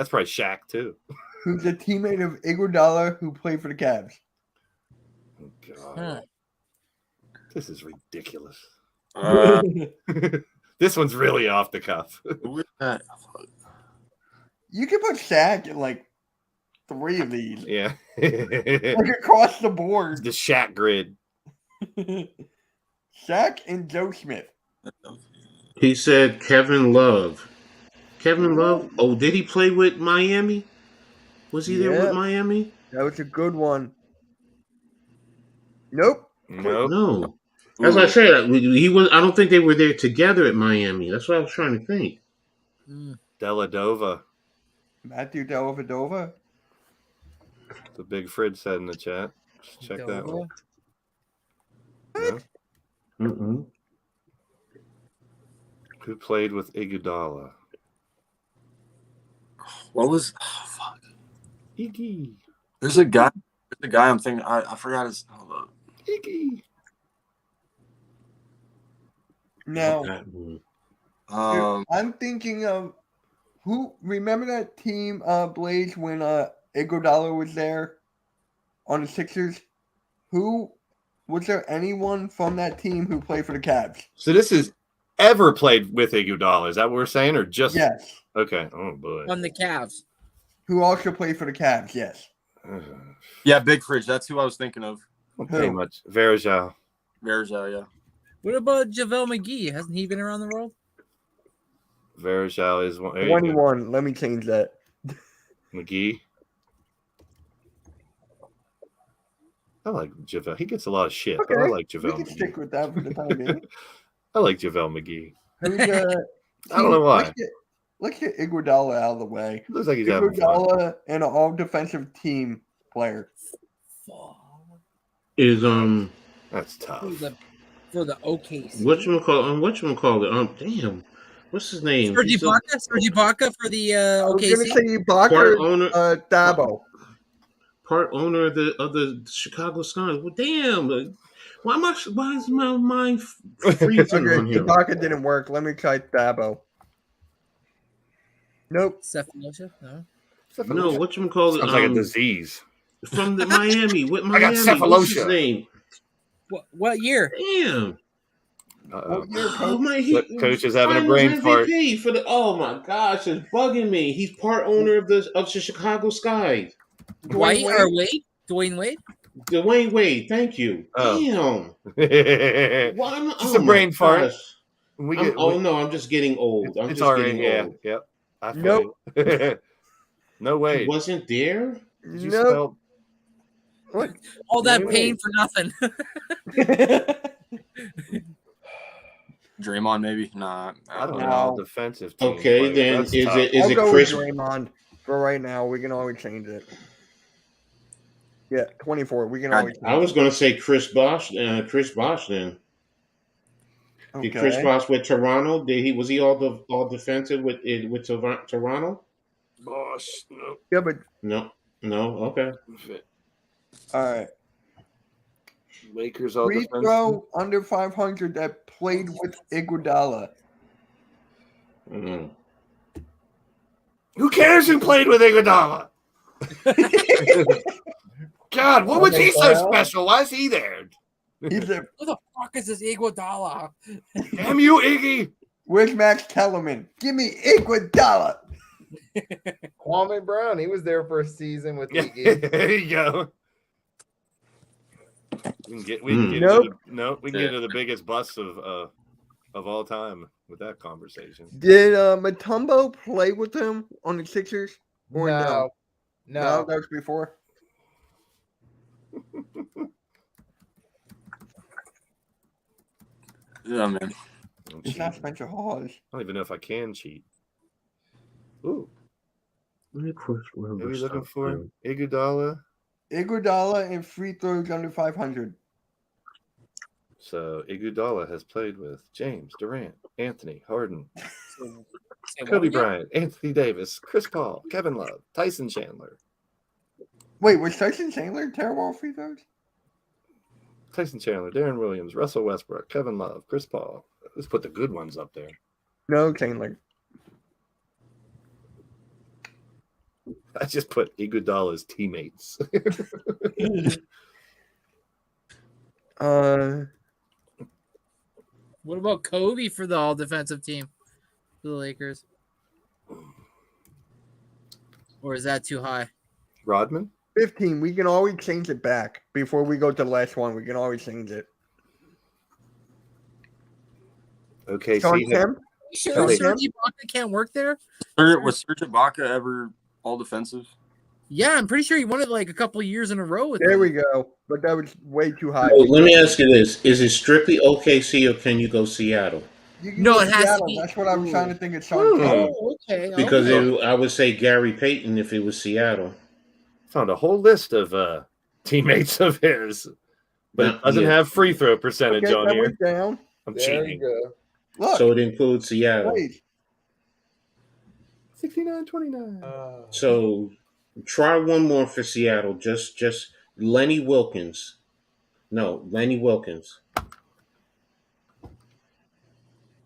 probably Shaq too. who's a teammate of Iguodala who played for the Cavs. Oh, God. Huh. This is ridiculous. Uh, This one's really off the cuff. who is that? You can put Shaq in like 3 of these. Yeah. The Like across the board. Shaq grid. Shaq and Joe Smith. He said Kevin Love. Kevin Love? Oh, did he play with Miami? Was he there Yeah. with Miami? That was a good one. Nope. Nope. No. As I said, he was. I don't think they were there together at Miami. That's what I was trying to think. Deladova. Matthew Dellavedova. The big Frid said in the chat. Just check that one. Yeah. Mm-mm. Who played with Iguodala? What was? Oh, fuck. Iggy. There's a guy. I'm thinking. I forgot his. Hold up. Iggy. Now, I'm thinking of who. Remember that team, Blaised, when Iguodala was there on the Sixers? Who was there? Anyone from that team who played for the Cavs? So this is ever played with Iguodala. Is that what we're saying, or just? Yes. Okay. Oh boy. On the Cavs. Who also played for the Cavs? Yes. Yeah, Big Fridge. That's who I was thinking of. Pretty much. Verjao. Verjao, yeah. What about JaVale McGee? Hasn't he been around the world? Verjao is one. There you go. 21. Let me change that. McGee. I like JaVale. He gets a lot of shit. Okay. But I like We JaVale can McGee. stick with that for the time being. I like JaVale McGee. Who's, I don't know why. Let's get Iguodala out of the way. Looks like he's having fun. Iguodala and an all-defensive team player. Is That's tough. For the OKC. whatchamacallit? Damn, what's his name? Serge He's a Ibaka for the I was going to OKC. say part Ibaka owner, Dabo. part owner of the Chicago Sky. Well, damn, why is my mind freezing Okay, on here? Ibaka didn't work. Let me try Dabo. Nope. Cephalosha? No. No, whatchamacallit? Sounds like a disease. From the Miami. What I got Miami? What's his cephalosia. name? What year? Damn. Uh-oh. Oh my! Look, coach is having a brain fart. MVP for the. Oh my gosh, it's bugging me. He's part owner of the Chicago Sky. White or Wade? Dwayne Wade? Dwayne Wade. Thank you. Oh. Damn. Why? Just a brain fart. Gosh. We No, I'm just getting old. I'm it's just all right. getting Yeah. old. Yep. I feel Nope. you. No He way. wasn't there. Did you Nope. spell? What? All that Wait. pain for nothing. Draymond, maybe? Nah. I don't No. know. Defensive team. Okay, player. then That's is tough. it is I'll it go Chris? with Draymond for right now. We can always change it. Yeah, 24. We can always. I was going to say Chris Bosh. Chris Bosh. Then did Chris Okay. Bosh with Toronto? Was he all defensive with Toronto? Boss. No. Yeah, but No. Okay. all right. Lakers all Free defensive. throw under 500 that played with Iguodala. Mm. Who cares who played with Iguodala? God, what was he so special? Why is he there? He's a. Who the fuck is this Iguodala? Damn you, Iggy! Where's Max Kellerman? Give me Iguodala. Kwame Brown, he was there for a season with Yeah, Iggy. there you go. We can get Nope. into the biggest bust of all time with that conversation. Did Mutombo play with him on the Sixers? Or no? No. That was before. Yeah, man. It's not Spencer Hawes. I don't even know if I can cheat. Ooh, maybe looking for Iguodala. Iguodala and free throws under 500. So Iguodala has played with James Durant, Anthony Harden, Say Kobe what again? Bryant, Anthony Davis, Chris Paul, Kevin Love, Tyson Chandler. Wait, was Tyson Chandler terrible at free throws? Tyson Chandler, Darren Williams, Russell Westbrook, Kevin Love, Chris Paul. Let's put the good ones up there. No, Chandler. I just put Iguodala's teammates. What about Kobe for the all defensive team for the Lakers? Or is that too high? Rodman? 15. We can always change it back before we go to the last one. We can always change it. Okay, Sean see Kemp? Sure, Sorry, Serge Tim? Ibaka can't work there. Was Serge Ibaka ever all defensive? Yeah, I'm pretty sure he won it like a couple of years in a row with There them. we go. But that was way too high. Oh, let me ask you this: is it strictly OKC or can you go Seattle? You can No, go it has to Seattle. be- That's what I was trying to think of Sean Kemp. Oh, okay. Because okay. I would say Gary Payton if it was Seattle. Found a whole list of teammates of his, but it doesn't have free throw percentage Okay, on that here. went down. I'm There cheating. you go. Look, So it includes Seattle. wait. 69-29. So try one more for Seattle. Just Lenny Wilkins. No, Lenny Wilkins.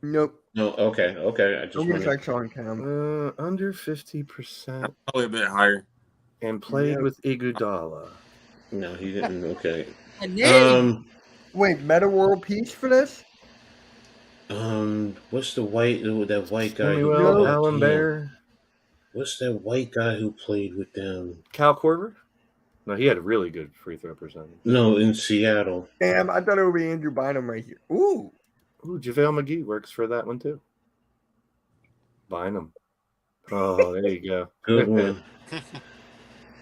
Nope. No, okay. I just I'm going want to check Sean Kemp. Under 50% Probably a bit higher. and played Yeah. with Iguodala. No, he didn't. Okay. And then, Wait, Meta World Peace for this? What's that white guy who Samuel played Allen with them? Bear. What's that white guy who played with them? Cal Korver? No, he had a really good free throw percentage. No, in Seattle. Damn, I thought it would be Andrew Bynum right here. Ooh. Ooh, JaVale McGee works for that one too. Bynum. Oh, there you go. Good one.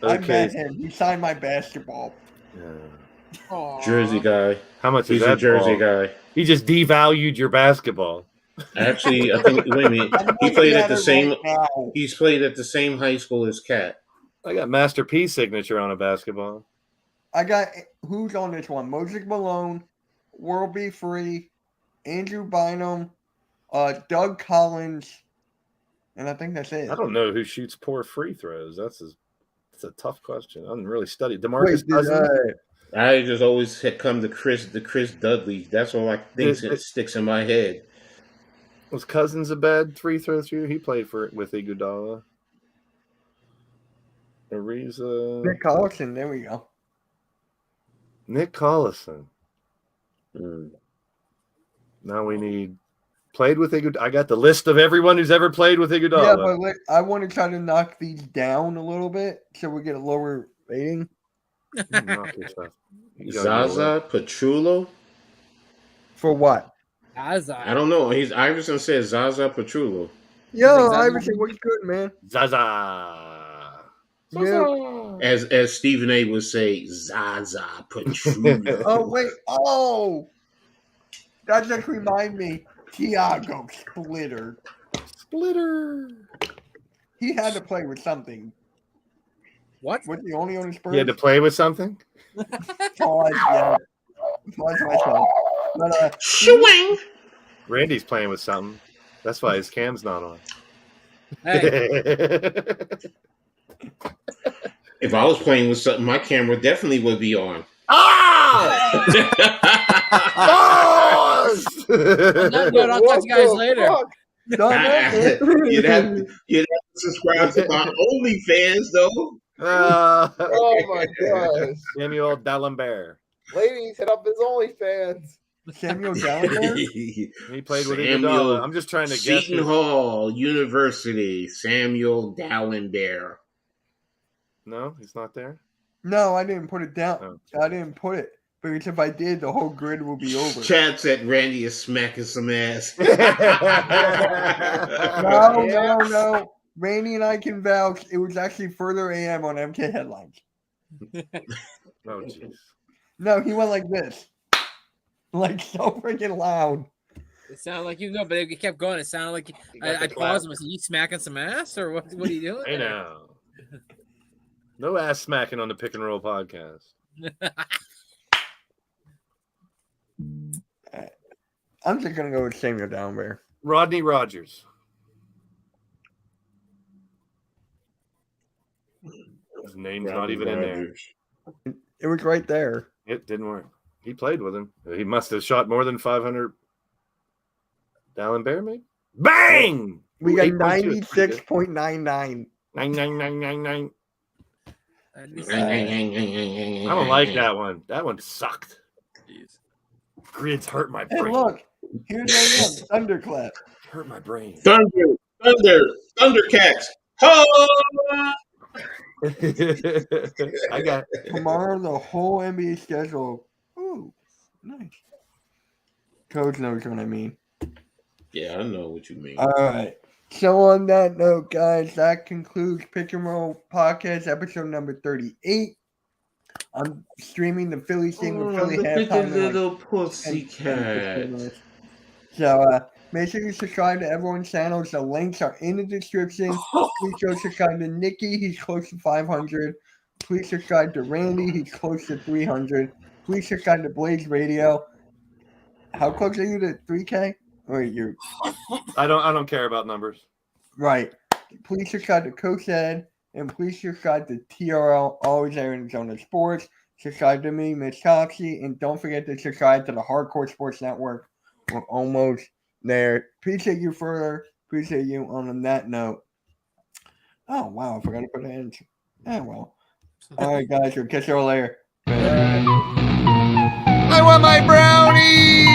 I Okay. met him. He signed my basketball. aw. Jersey guy. How much He's is that? a Jersey Paul? guy. He just devalued your basketball. Actually, I think. Wait a minute. I'm He looking played at at the it same. right now. He's played at the same high school as Cat. I got Master P signature on a basketball. I got who's on this one? Moses Malone, World Be Free, Andrew Bynum, Doug Collins, and I think that's it. I don't know who shoots poor free throws. That's a tough question. I didn't really study. DeMarcus Wait, Cousins. I just always had come to Chris Dudley. That's all I think sticks in my head. Was Cousins a bad free throw shooter? He played with Iguodala. Ariza. Nick Collison, there we go. Nick Collison. Now we need played with Iguodala. I got the list of everyone who's ever played with Iguodala. Yeah, but I want to try to knock these down a little bit so we get a lower rating. Knock yourself. Zaza Pachulo. For what? I don't know. Iverson says Zaza Pachulo. Yo, Zaza Iverson, baby? what's good, man? Zaza. Yeah. As Stephen A would say, Zaza Pachulo. Oh wait. Oh, that just remind me. Tiago Splitter. He had to play with something. What? Was he only on his Spurs? You had to play with something? Pause, yeah. Pause myself. But, Shwang. Randy's playing with something. That's why his cam's not on. Hey, If I was playing with something, my camera definitely would be on. Ah! on that note, I'll talk to you guys later. You'd have to subscribe to my OnlyFans though. Oh my gosh. Samuel D'Alembert. Ladies, hit up his OnlyFans. Samuel Gallagher? He played with Samuel Iguodala. I'm just trying to guess. Seton Hall University, Samuel D'Alembert. No, he's not there. No, I didn't put it down. Oh. I didn't put it. Because if I did, the whole grid will be over. Chad said Randy is smacking some ass. No. Randy and I can vouch. It was actually further AM on MK headlines. Oh, jeez. No, he went like this. Like so freaking loud. It sounded like but it kept going. It sounded like I paused him. Was he smacking some ass or what? What are you doing? Hey now. No ass smacking on the Pick and Roll podcast. I'm just gonna go with Samuel Downbear. Rodney Rogers. His name's not even in there. It was right there. It didn't work. He played with him. He must have shot more than 500. D'Alembert, maybe? Bang! We got 8.2. 96.99. 9999. I I don't like that one. That one sucked. Jeez. Grids hurt my Hey, brain. look. Here's that thunderclap. Hurt my brain. Thundercats. Ho! I got Tomorrow, the whole NBA schedule. Ooh, nice. Coach knows what I mean. Yeah, I know what you mean. All right. So on that note, guys, that concludes Pick and Roll Podcast episode number 38. I'm streaming the Philly thing with Philly halftime. Little pussycat. So make sure you subscribe to everyone's channels. The links are in the description. Please go subscribe to Nicky. He's close to 500. Please subscribe to Randy. He's close to 300. Please subscribe to Blaised Radio. How close are you to 3K? Wait, you I don't care about numbers. right. Please subscribe to Coach Ed. And please subscribe to TRL, Always Arizona Sports. Subscribe to me, Mitch Coxey. And don't forget to subscribe to the Hardcore Sports Network. We're almost there. Appreciate you further. Appreciate you on that note. Oh, wow. I forgot to put an end. Oh, well. All right, guys. We'll catch you all later. I want my brownie!